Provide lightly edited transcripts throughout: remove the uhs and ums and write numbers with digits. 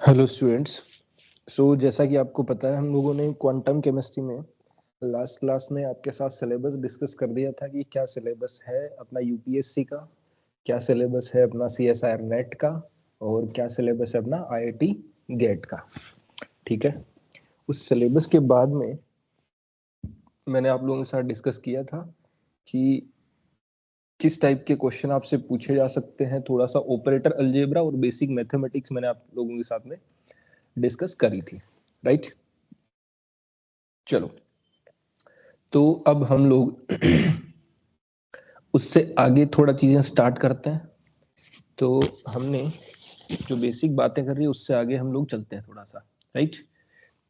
Hello students. जैसा कि आपको पता है, हम लोगों ने क्वांटम केमिस्ट्री में लास्ट क्लास में आपके साथ सिलेबस डिस्कस कर दिया था कि क्या सिलेबस है अपना यूपीएससी का, क्या सिलेबस है अपना सीएसआईआर नेट का, और क्या सिलेबस है अपना आईआईटी गेट का। ठीक है। उस सिलेबस के बाद में मैंने आप लोगों के साथ डिस्कस किया था कि किस टाइप के क्वेश्चन आपसे पूछे जा सकते हैं। थोड़ा सा ऑपरेटर अलजेब्रा और बेसिक मैथमेटिक्स मैंने आप लोगों के साथ में डिस्कस करी थी, राइट। चलो, तो अब हम लोग उससे आगे थोड़ा चीजें स्टार्ट करते हैं। तो हमने जो बेसिक बातें कर रही है उससे आगे हम लोग चलते हैं थोड़ा सा, राइट।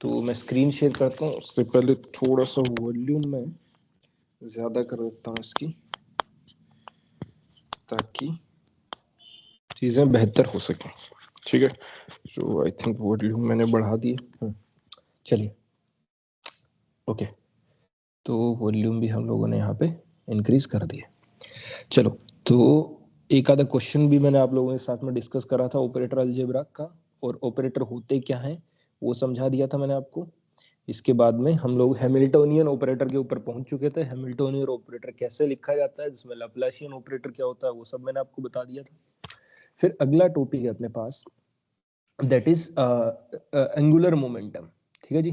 तो मैं स्क्रीन शेयर करता हूँ। उससे पहले थोड़ा सा वॉल्यूम में ज्यादा कर देता हूँ इसकी, ताकि चीजें बेहतर हो सकें। ठीक है। तो आई थिंक वॉल्यूम मैंने बढ़ा दी। चलिए, ओके। तो वॉल्यूम भी हम लोगों ने यहाँ पे इंक्रीज कर दिया। चलो, तो एक आधा क्वेश्चन भी मैंने आप लोगों के साथ में डिस्कस करा था ऑपरेटर अलजेब्रा का, और ऑपरेटर होते क्या हैं वो समझा दिया था मैंने आपको। इसके बाद में हम लोग हैमिल्टोनियन ऑपरेटर के ऊपर पहुंच चुके थे। हैमिल्टोनियन ऑपरेटर कैसे लिखा जाता है, जिसमें लैप्लासियन ऑपरेटर क्या होता है, वो सब मैंने आपको बता दिया था। फिर अगला टॉपिक है अपने पास, दैट इज एंगुलर मोमेंटम। ठीक है जी।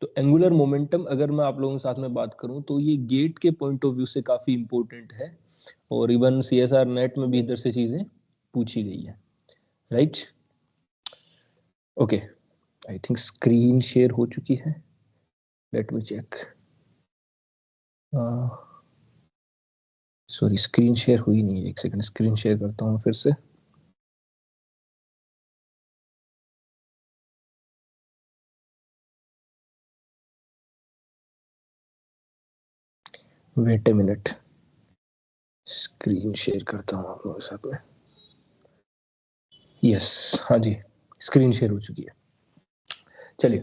तो एंगुलर मोमेंटम अगर मैं आप लोगों के साथ में बात करूं तो ये गेट के पॉइंट ऑफ व्यू से काफी इंपॉर्टेंट है, और इवन सीएसआर नेट में भी इधर से चीजें पूछी गई है, right. Okay, I think screen share हो चुकी है। Let me check. Sorry, screen share हुई नहीं है। एक सेकंड, स्क्रीन शेयर करता हूँ फिर से। Wait a minute, screen share करता हूँ आप लोगों के साथ में। यस, हाँ जी, स्क्रीन शेयर हो चुकी है। चलिए,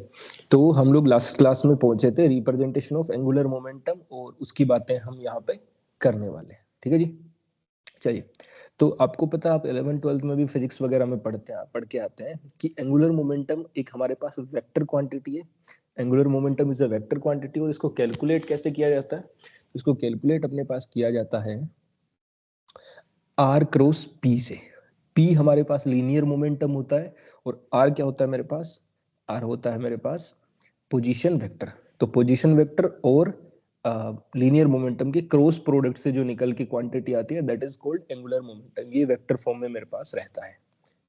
तो हम लोग लास्ट क्लास में पहुंचे थे रिप्रेजेंटेशन ऑफ एंगुलर मोमेंटम, और उसकी बातें हम यहाँ पे करने वाले हैं। ठीक है जी। चलिए, तो आपको पता है, आप 11th-12th में भी फिजिक्स वगैरह में पढ़ के आते हैं कि एंगुलर मोमेंटम एक हमारे पास वेक्टर क्वांटिटी है। Angular momentum is a vector quantity, और इसको कैलकुलेट कैसे किया जाता है? इसको कैलकुलेट अपने पास किया जाता है आर क्रॉस पी से। पी हमारे पास लीनियर मोमेंटम होता है, और आर क्या होता है मेरे पास? आर होता है मेरे पास पोजीशन वेक्टर। तो पोजीशन वेक्टर और लीनियर मोमेंटम के क्रॉस प्रोडक्ट से जो निकल के क्वांटिटी आती है, that is called angular momentum. ये वेक्टर फॉर्म में मेरे पास रहता है।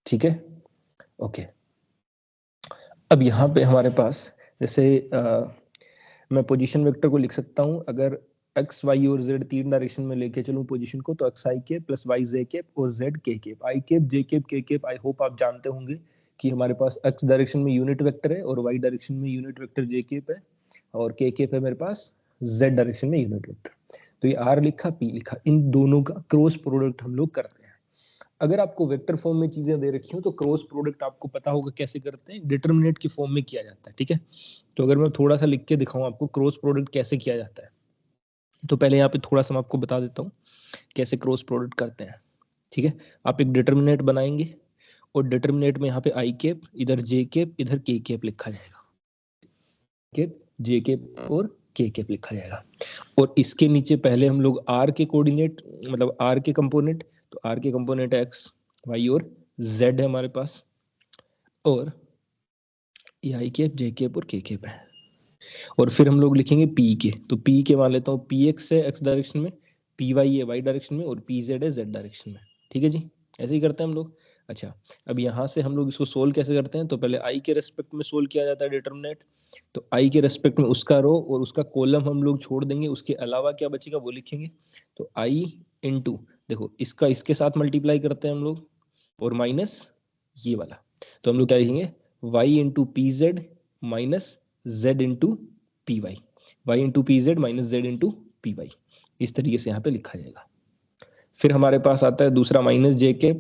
ठीक है, ओके। अब यहाँ पे हमारे पास जैसे मैं पोजीशन वेक्टर को लिख सकता हूँ, अगर एक्स वाई और जेड तीन डायरेक्शन में लेके चलूं पोजीशन को, तो X I cap plus Y J cap और Z K cap. I cap, J cap, K cap, I hope आप जानते होंगे कि हमारे पास एक्स डायरेक्शन में यूनिट वेक्टर है और वाई डायरेक्शन में यूनिट वेक्टर जे केप है, और के केप है मेरे पास जेड डायरेक्शन में यूनिट वेक्टर। तो ये आर लिखा, पी लिखा, इन दोनों का क्रॉस प्रोडक्ट हम लोग करते हैं। अगर आपको वेक्टर फॉर्म में चीजें दे रखी हो तो क्रॉस प्रोडक्ट आपको पता होगा कैसे करते हैं, डिटरमिनेट की फॉर्म में किया जाता है। ठीक है। तो अगर मैं थोड़ा सा लिख के दिखाऊं आपको क्रॉस प्रोडक्ट कैसे किया जाता है, तो पहले यहाँ पे थोड़ा सा मैं आपको बता देता हूँ कैसे क्रॉस प्रोडक्ट करते हैं। ठीक है। आप एक डिटरमिनेट बनाएंगे, और डिटरमिनेट में यहाँ पे आई केप, इधर जे केप, इधर के केप लिखा जाएगा। केप, जे केप और के केप लिखा जाएगा। और इसके नीचे पहले हम लोग आर के कोऑर्डिनेट, मतलब आर के कंपोनेंट, तो आर के कंपोनेंट एक्स, वाई और जेड है हमारे पास, और ये आई केप, जे केप और के केप है। और फिर हम लोग लिखेंगे पी के, तो पी के मान लेता हूँ पी एक्स है एक्स डायरेक्शन में, पी वाई है वाई डायरेक्शन में, और पी जेड है जेड डायरेक्शन में। ठीक है जी, ऐसे ही करते हैं हम लोग। अच्छा, अब यहाँ से हम लोग इसको सोल्व कैसे करते हैं? तो पहले आई के रेस्पेक्ट में सोल्व किया जाता है डिटरमिनेट। तो आई के रेस्पेक्ट में उसका रो और उसका कॉलम हम लोग छोड़ देंगे, उसके अलावा क्या बचेगा वो लिखेंगे। तो आई इंटू, देखो इसका इसके साथ मल्टीप्लाई करते हैं हम लोग, और माइनस ये वाला, तो हम लोग क्या लिखेंगे? Y into P Z minus Z into P Y, Y into P Z minus Z into P Y. इस तरीके से यहाँ पे लिखा जाएगा। फिर हमारे पास आता है दूसरा माइनस जे केप,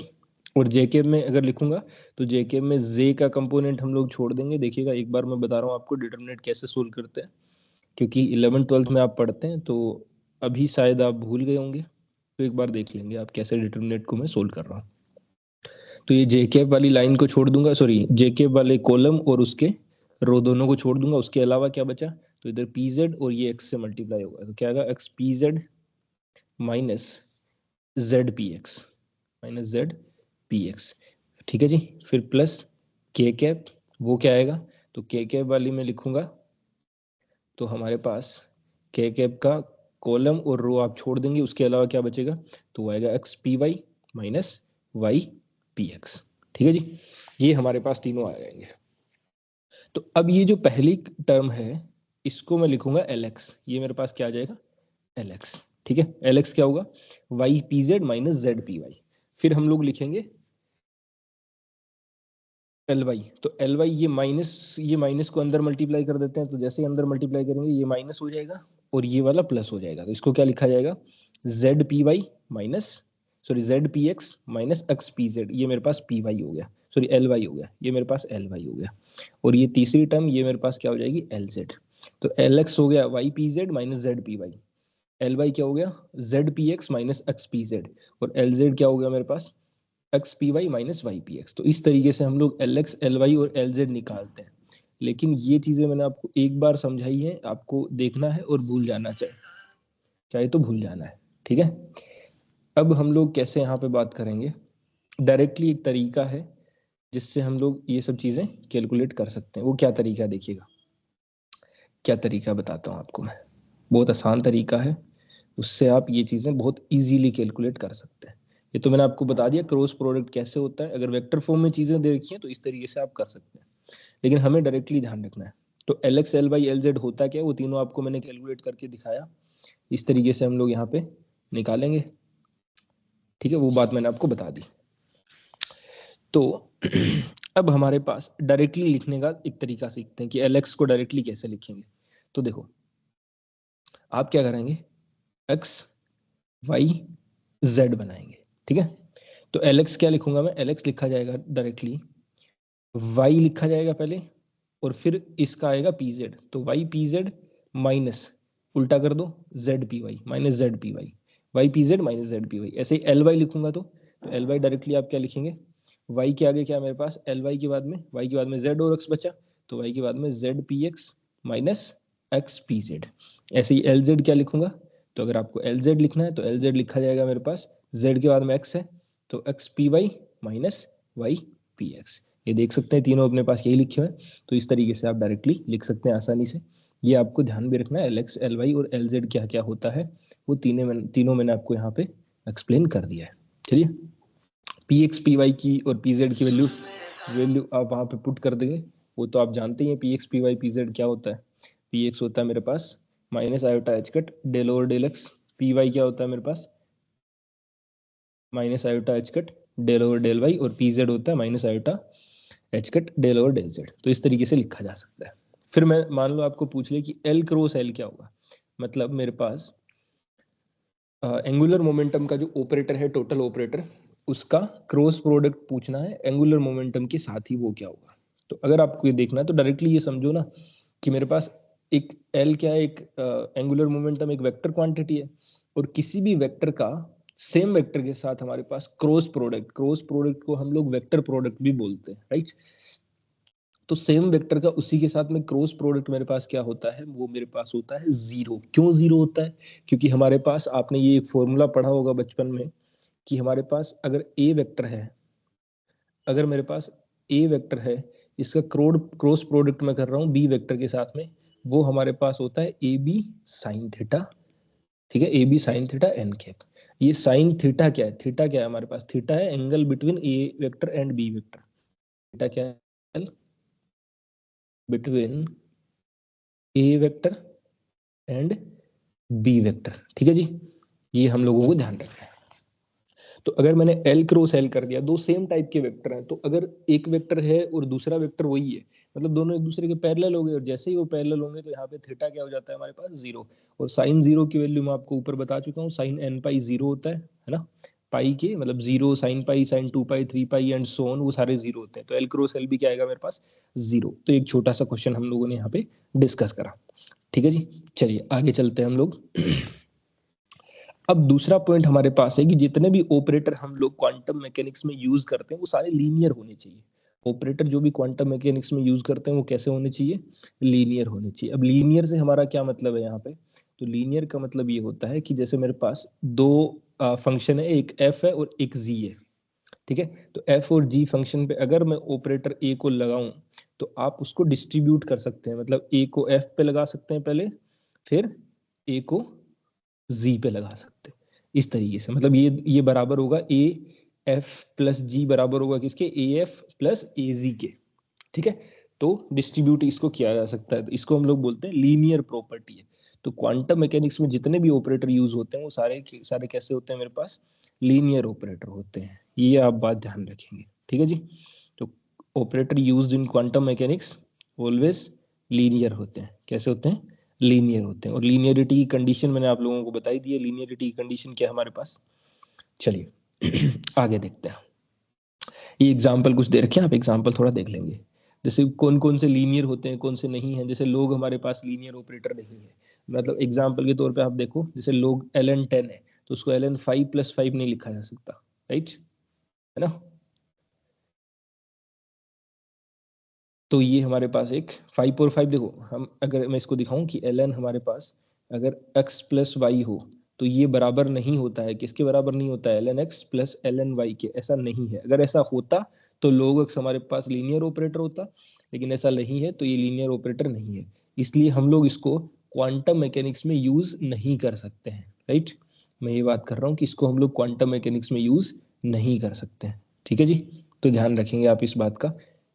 और जे केप में अगर लिखूंगा तो जे केप में जे का कंपोनेंट हम लोग छोड़ देंगे। देखिएगा, एक बार मैं बता रहा हूँ आपको डिटरमिनेट कैसे सोल्व करते हैं, क्योंकि 11th-12th में आप पढ़ते हैं तो अभी शायद आप भूल गए होंगे, तो एक बार देख लेंगे आप कैसे डिटरमिनेट को मैं सोल्व कर रहा हूँ। तो ये जे कैप वाली लाइन को छोड़ दूंगा, सॉरी जे कैप वाले कॉलम और उसके रो दोनों को छोड़ दूंगा, उसके अलावा क्या बचा, तो इधर पी जेड और ये एक्स से मल्टीप्लाई होगा, तो क्या आएगा X P Z minus Z P X, minus Z P X, ठीक है जी। फिर प्लस के कैप, वो क्या आएगा, तो के कैप वाली में लिखूंगा, तो हमारे पास के कैप का कॉलम और रो आप छोड़ देंगे, उसके अलावा क्या बचेगा, तो वो आएगा X P Y minus Y P X, ठीक है जी। ये हमारे पास तीनों आ जाएंगे। तो अब ये जो पहली टर्म है इसको मैं लिखूंगा एल एक्स, ये मेरे पास क्या आ जाएगा एल एक्स, ठीक है। एल एक्स क्या होगा, Y P Z minus Z P Y. फिर हम लोग लिखेंगे एल वाई, तो एल वाई ये माइनस को अंदर मल्टीप्लाई कर देते हैं, तो जैसे ही अंदर मल्टीप्लाई करेंगे ये माइनस हो जाएगा और ये वाला प्लस हो जाएगा, तो इसको क्या लिखा जाएगा Z P Y minus, sorry Z P X minus X P Z, ये मेरे पास पी वाई हो गया, सॉरी एल वाई हो गया, ये मेरे पास एल वाई हो गया। और ये तीसरी टर्म ये मेरे पास क्या हो जाएगी एल जेड, तो एल एक्स हो गया Y P Z minus Z P Y, L Y क्या हो गया Z P X minus X P Z, और एल जेड क्या हो गया मेरे पास X P Y minus Y P X. तो इस तरीके से हम लोग एल एक्स एल वाई और एल जेड निकालते हैं। लेकिन ये चीजें मैंने आपको एक बार समझाई है, आपको देखना है और भूल जाना चाहे तो भूल जाना है, ठीक है। अब हम लोग कैसे यहाँ पे बात करेंगे, डायरेक्टली एक तरीका है जिससे हम लोग ये सब चीजें कैलकुलेट कर सकते हैं। वो क्या तरीका देखिएगा, क्या तरीका बताता हूँ आपको मैं, बहुत आसान तरीका है, उससे आप ये चीजें बहुत इजीली कैलकुलेट कर सकते हैं। ये तो मैंने आपको बता दिया क्रॉस प्रोडक्ट कैसे होता है, अगर वेक्टर फॉर्म में चीजें दे रखी हैं तो इस तरीके से आप कर सकते हैं, लेकिन हमें डायरेक्टली ध्यान रखना है। तो L X L Y L Z होता क्या है, वो तीनों आपको मैंने कैलकुलेट करके दिखाया, इस तरीके से हम लोग यहाँ पे निकालेंगे, ठीक है, वो बात मैंने आपको बता दी। तो अब हमारे पास डायरेक्टली लिखने का एक तरीका सीखते हैं कि एल एक्स को डायरेक्टली कैसे लिखेंगे। तो देखो आप क्या करेंगे, एक्स वाई जेड बनाएंगे, ठीक है। तो एल एक्स क्या लिखूंगा मैं, एल एक्स लिखा जाएगा डायरेक्टली, वाई लिखा जाएगा पहले और फिर इसका आएगा पी जेड, तो वाई पी जेड माइनस उल्टा कर दो Z P Y minus Z P Y, Y P Z minus Z P Y. ऐसे ही एल वाई लिखूंगा तो एल वाई डायरेक्टली आप क्या लिखेंगे, वाई के आगे क्या मेरे पास एल वाई के बाद में, वाई के बाद में जेड और एक्स बचा, तो वाई के बाद में Z P X minus X P Z. ऐसे ही एल जेड क्या लिखूंगा, तो अगर आपको एल जेड लिखना है तो एल जेड लिखा जाएगा मेरे पास, जेड के बाद में एक्स है तो X P Y minus Y P X. ये देख सकते हैं तीनों अपने पास यही लिखे हुए हैं, तो इस तरीके से आप डायरेक्टली लिख सकते हैं आसानी से। ये आपको ध्यान भी रखना है, एल एक्स एल वाई और एल जेड क्या क्या होता है, वो तीनों मैंने आपको यहाँ पे एक्सप्लेन कर दिया है। चलिए पी एक्स पी वाई की और पी जेड की वैल्यू आप वहाँ पे पुट कर देंगे, वो तो आप जानते ही हैं, P X P Y P Z क्या होता है। पी एक्स होता है मेरे पास minus iota H cut del over del X, P Y क्या होता है मेरे पास minus iota H cut del over del Y, और पी जेड होता है minus iota H cut del over del Z. तो इस तरीके से लिखा जा सकता है। फिर मैं मान लो आपको पूछ ले कि एल क्रॉस एल क्या होगा, मतलब मेरे पास एंगुलर मोमेंटम का जो ऑपरेटर है टोटल ऑपरेटर, उसका क्रॉस प्रोडक्ट पूछना है एंगुलर मोमेंटम के साथ ही, वो क्या होगा। तो अगर आपको ये देखना है तो डायरेक्टली ये समझो ना कि मेरे पास एक एल क्या है, एक एंगुलर मोमेंटम एक वेक्टर क्वांटिटी है, और किसी भी वेक्टर का सेम वेक्टर के साथ हमारे पास क्रॉस प्रोडक्ट को हम लोग वेक्टर प्रोडक्ट भी बोलते हैं, राइट। तो सेम वेक्टर का उसी के साथ में क्रॉस प्रोडक्ट मेरे पास क्या होता है, वो मेरे पास होता है जीरो। क्यों जीरो होता है, क्योंकि हमारे पास आपने ये फॉर्मूला पढ़ा होगा बचपन में कि हमारे पास अगर ए वेक्टर है, अगर मेरे पास ए वेक्टर है, इसका क्रॉस प्रोडक्ट मैं कर रहा हूँ बी वेक्टर के साथ में, वो हमारे पास होता है ए बी साइन थीटा, ठीक है, A B sine theta N cap. ये साइन थीटा क्या है, थीटा क्या है हमारे पास, थीटा है angle between A vector and B vector, theta क्या है between A vector and B vector, ठीक है जी। ये हम लोगों को ध्यान रखना है। तो अगर मैंने एल क्रॉस एल कर दिया, दो सेम टाइप के वेक्टर हैं, तो अगर एक वेक्टर है और दूसरा वेक्टर वही है, मतलब दोनों एक दूसरे के पैरेलल हो गए, और जैसे ही वो पैरेलल होंगे तो यहाँ पे थीटा क्या हो जाता है हमारे पास जीरो। और साइन जीरो की वैल्यू मैं आपको ऊपर बता चुका हूँ, साइन एन पाई जीरो होता है ना, पाई के मतलब zero, sine pi, sign to pi, three pi and so on, वो सारे जीरो होते हैं। तो एल क्रॉस एल भी क्या आएगा मेरे पास जीरो। तो एक छोटा सा क्वेश्चन हम लोगों ने यहाँ पे डिस्कस करा, ठीक है जी। चलिए आगे चलते हैं हम लोग। अब दूसरा पॉइंट हमारे पास है कि जितने भी ऑपरेटर हम लोग क्वांटम मैकेनिक्स में यूज करते हैं वो सारे लीनियर होने चाहिए। ऑपरेटर जो भी क्वांटम मैकेनिक्स में यूज करते हैं वो कैसे होने चाहिए, लीनियर होने चाहिए। अब लीनियर से हमारा क्या मतलब है यहाँ पे, तो लीनियर का मतलब ये होता है कि जैसे मेरे पास दो फंक्शन है, एक एफ है और एक जी है, ठीक है। तो एफ और जी फंक्शन पे अगर मैं ऑपरेटर ए को लगाऊं तो आप उसको डिस्ट्रीब्यूट कर सकते हैं, मतलब ए को एफ पे लगा सकते हैं पहले, फिर ए को जी पे लगा सकते हैं इस तरीके से। मतलब ये बराबर होगा ए एफ प्लस जी बराबर होगा किसके, ए एफ प्लस ए जी के, ठीक है। तो डिस्ट्रीब्यूट इसको किया जा सकता है, तो इसको हम लोग बोलते हैं लीनियर प्रॉपर्टी है। तो क्वांटम मैकेनिक्स में जितने भी ऑपरेटर यूज होते हैं वो सारे सारे कैसे होते हैं, मेरे पास लीनियर ऑपरेटर होते हैं। ये आप बात ध्यान रखेंगे, ठीक है जी। तो operator used in quantum mechanics always linear होते हैं। कैसे होते हैं, लीनियर होते हैं। और लीनियरिटी की कंडीशन मैंने आप लोगों को बताई दी है। लीनियरिटी की कंडीशन क्या है हमारे पास, चलिए आगे देखते हैं। ये एग्जाम्पल कुछ दे रखे हैं, आप एग्जाम्पल थोड़ा देख लेंगे। जैसे कौन कौन से लीनियर होते हैं, कौन से नहीं है। जैसे लोग हमारे पास लीनियर ऑपरेटर नहीं है, मतलब एग्जाम्पल के तौर पे आप देखो, जैसे लोग ln 10 है तो उसको ln 5 + 5 नहीं लिखा जा सकता, राइट, है ना। तो ये हमारे पास एक 5 और 5, देखो हम अगर मैं इसको दिखाऊं कि ln हमारे पास अगर x + y हो तो ये बराबर नहीं होता है, किसके बराबर नहीं होता है, ln x + ln y के। ऐसा नहीं है, अगर ऐसा होता तो log x हमारे पास लीनियर ऑपरेटर होता, लेकिन ऐसा नहीं है तो ये लीनियर ऑपरेटर नहीं है। इसलिए हम लोग इसको क्वांटम मैकेनिक्स में यूज नहीं कर सकते हैं, राइट। मैं ये बात कर रहा हूँ कि इसको हम लोग क्वांटम मैकेनिक्स में यूज नहीं कर सकते हैं, ठीक है जी। तो ध्यान रखेंगे आप इस बात का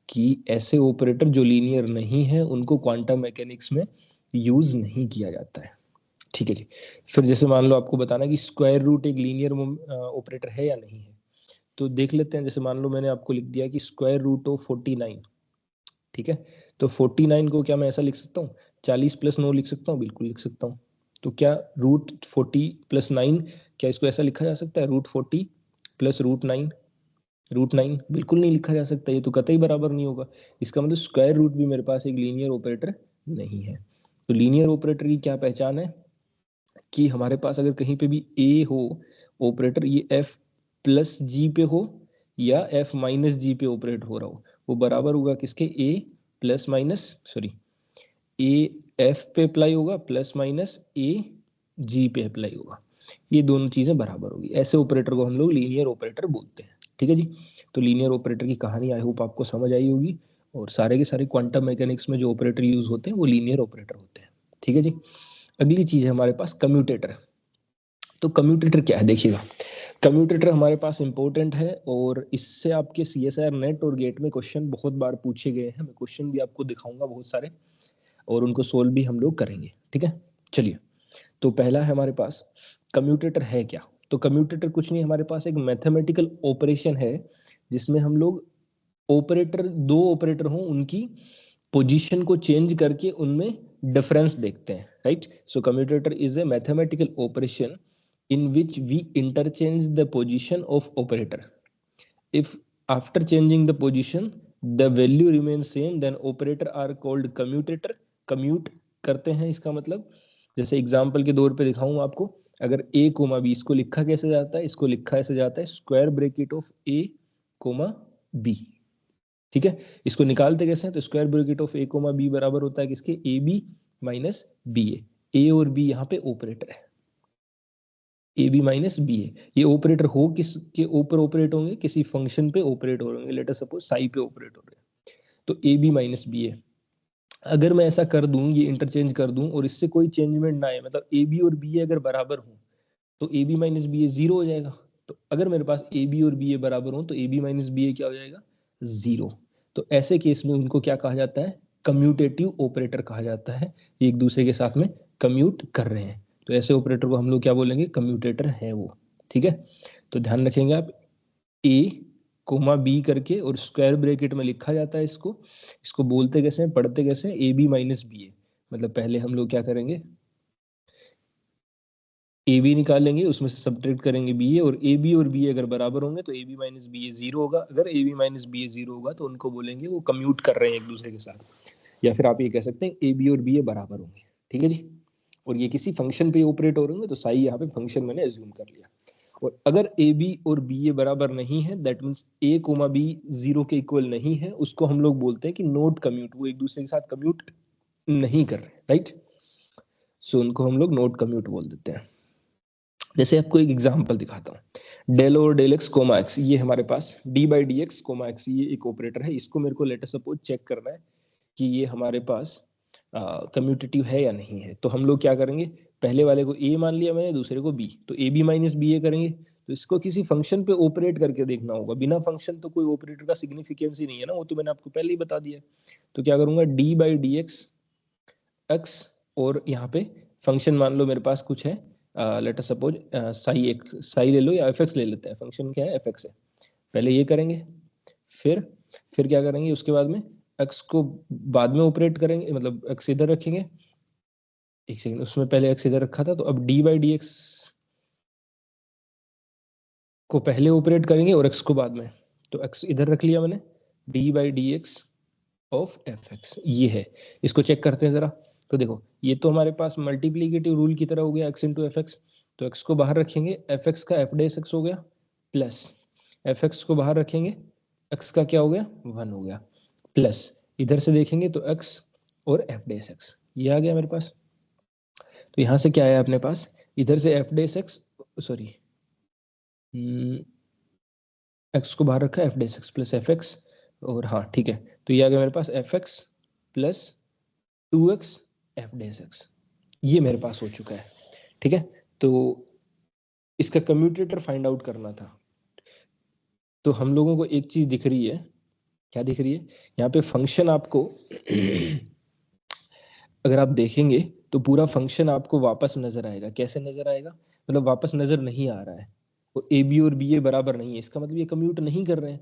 कि ऐसे ऑपरेटर जो लीनियर नहीं है उनको क्वांटम मैकेनिक्स में यूज नहीं किया जाता है, ठीक है जी। फिर जैसे मान लो आपको बताना कि स्क्वायर रूट एक लीनियर ऑपरेटर है या नहीं है, तो देख लेते हैं। जैसे मान लो मैंने आपको लिख दिया कि स्क्वायर रूट ऑफ 49, ठीक है। तो 49 को क्या मैं ऐसा लिख सकता हूँ, 40 + 9 लिख सकता हूँ, बिल्कुल लिख सकता हूँ। तो क्या रूट 40 + 9, क्या इसको ऐसा लिखा जा सकता है, रूट 40 + √9, √9 बिल्कुल नहीं लिखा जा सकता, ये तो कतई बराबर नहीं होगा। इसका मतलब स्क्वायर रूट भी मेरे पास एक लीनियर ऑपरेटर नहीं है। तो लीनियर ऑपरेटर की क्या पहचान है कि हमारे पास अगर कहीं पे भी ए हो ऑपरेटर, ये एफ प्लस जी पे हो या एफ माइनस जी पे ऑपरेट हो रहा हो, वो बराबर होगा किसके, A plus minus sorry A F पे अप्लाई होगा प्लस माइनस ए जी पे अप्लाई होगा। ये दोनों चीजें बराबर होगी, ऐसे ऑपरेटर को हम लोग लीनियर ऑपरेटर बोलते हैं, ठीक है जी। तो लीनियर ऑपरेटर की कहानी आई होप आपको समझ आई होगी। और सारे के सारे क्वांटम मैकेनिक्स में जो ऑपरेटर यूज होते हैं वो लीनियर ऑपरेटर होते हैं, ठीक है जी। अगली चीज है हमारे पास कम्यूटेटर। तो कम्यूटेटर क्या है देखिएगा, कम्यूटेटर हमारे पास इंपॉर्टेंट है और इससे आपके CSIR नेट और गेट में क्वेश्चन बहुत बार पूछे गए हैं। मैं क्वेश्चन भी आपको दिखाऊंगा बहुत सारे, और उनको सोल्व भी हम लोग करेंगे, ठीक है। चलिए, तो पहला है हमारे पास कम्यूटेटर है क्या। तो कम्यूटेटर कुछ नहीं, हमारे पास एक मैथमेटिकल ऑपरेशन है जिसमें हम लोग ऑपरेटर, दो ऑपरेटर हों उनकी पोजीशन को चेंज करके उनमें डिफरेंस देखते हैं, right. So commutator is a mathematical operation in which we interchange the position of operator. If after changing the position the value remains same, then operator are called commutator. commute करते हैं, इसका मतलब जैसे example के तौर पे दिखाऊं आपको, अगर a, b, इसको लिखा कैसे जाता है, इसको लिखा ऐसे जाता है square bracket of a, b, ठीक है। इसको निकालते कैसे हैं, तो square bracket of a, b बराबर होता है किसके, ए बी माइनस बी ए और b यहाँ पे ऑपरेटर है, ए बी माइनस बी ए। ये ऑपरेटर हो किसके ऊपर ऑपरेट होंगे, किसी फंक्शन पे ऑपरेट हो होंगे, लेट अस सपोज साई पे ऑपरेट हो रहे हैं, तो ए बी माइनस बी ए। अगर मैं ऐसा कर दूं, ये इंटरचेंज कर दूं और इससे कोई चेंजमेंट ना आए, मतलब ए बी और बी ए अगर बराबर हो तो ए बी माइनस बी ए 0 हो जाएगा। तो अगर मेरे पास ए बी और बी ए बराबर हो तो ए बी माइनस बी ए क्या हो जाएगा, 0। तो ऐसे केस में उनको क्या कहा जाता है, कम्यूटेटिव ऑपरेटर कहा जाता है। एक दूसरे के साथ में कम्यूट कर रहे हैं, तो ऐसे ऑपरेटर को हम लोग क्या बोलेंगे, कम्यूटेटर है वो, ठीक है। तो ध्यान रखेंगे आप, ए बी करके और स्क्वायर ब्रैकेट में लिखा जाता है इसको। इसको बोलते कैसे हैं, पढ़ते कैसे हैं, ए बी माइनस बी ए। मतलब पहले हम लोग क्या करेंगे, ए बी निकालेंगे, उसमें से सब्ट्रैक्ट करेंगे बी ए, और ए बी और बी अगर बराबर होंगे तो ए बी माइनस बी ए 0 होगा। अगर ए बी माइनस बी ए 0 होगा तो उनको बोलेंगे वो कम्यूट कर रहे हैं एक दूसरे के साथ, या फिर आप ये कह सकते हैं ए बी और बी ए बराबर होंगे, ठीक है जी। और ये किसी फंक्शन पे ऑपरेट हो रहे होंगे, तो साई यहाँ पे फंक्शन मैंने एज्यूम कर लिया। और अगर ए बी और बी ए बराबर नहीं है, that means A comma B 0 के इक्वल नहीं है, उसको हम लोग बोलते हैं कि नोट कम्यूट, वो एक दूसरे के साथ कम्यूट नहीं कर रहे, राइट। सो उनको हम लोग नोट कम्यूट बोल देते हैं। जैसे आपको एक एग्जांपल दिखाता हूँ, del over del x comma X, ये हमारे पास D by D X comma X, ये एक ऑपरेटर है। इसको मेरे को लेटर सपोज चेक करना है कि ये हमारे पास कम्यूटेटिव है या नहीं है। तो हम लोग क्या करेंगे, पहले वाले को ए मान लिया मैंने, दूसरे को बी, तो ए बी माइनस बी ए करेंगे। तो इसको किसी फंक्शन पे ऑपरेट करके देखना होगा, बिना फंक्शन तो कोई ऑपरेटर का सिग्निफिकेंस ही नहीं है ना, वो तो मैंने आपको पहले ही बता दिया। तो क्या करूंगा, D by D x x, और यहाँ पे फंक्शन मान लो मेरे पास कुछ है, let us suppose Sai x, Sai ले लो या एफ एक्स ले लेते हैं, फंक्शन क्या है एफ एक्स है। पहले ये करेंगे, फिर क्या करेंगे, उसके बाद में एक्स को बाद में ऑपरेट करेंगे, मतलब एक्स इधर रखेंगे। एक सेकंड, उसमें पहले एक्स इधर रखा था, तो अब डी बाई डी एक्स को पहले ऑपरेट करेंगे और एक्स को बाद में। तो एक्स इधर रख लिया मैंने, D by D x of F x ये है। इसको चेक करते हैं जरा। तो देखो, ये तो हमारे पास मल्टीप्लीकेटिव रूल की तरह हो गया, एक्स इंटू एफ एक्स। तो एक्स को बाहर रखेंगे, एफ एक्स का एफ डेस एक्स हो गया, प्लस एफ एक्स को बाहर रखेंगे, एक्स का क्या हो गया, 1 हो गया, प्लस इधर से देखेंगे तो एक्स और एफ डेस एक्स, ये आ गया मेरे पास। तो यहाँ से क्या आया अपने पास, इधर से F dash X, sorry X को बाहर रखा, F dash X plus F X, और हाँ ठीक है, तो ये आ गया मेरे पास F X plus 2x F dash X, ये मेरे पास हो चुका है। ठीक है, तो इसका कम्यूटेटर फाइंड आउट करना था। तो हम लोगों को एक चीज दिख रही है, क्या दिख रही है, यहाँ पे फंक्शन आपको अगर आप देखेंगे तो पूरा फंक्शन आपको वापस नजर आएगा। कैसे नजर आएगा, मतलब वापस नजर नहीं आ रहा है, वो ए बी और बी ए बराबर नहीं है, इसका मतलब ये कम्यूट नहीं कर रहे हैं।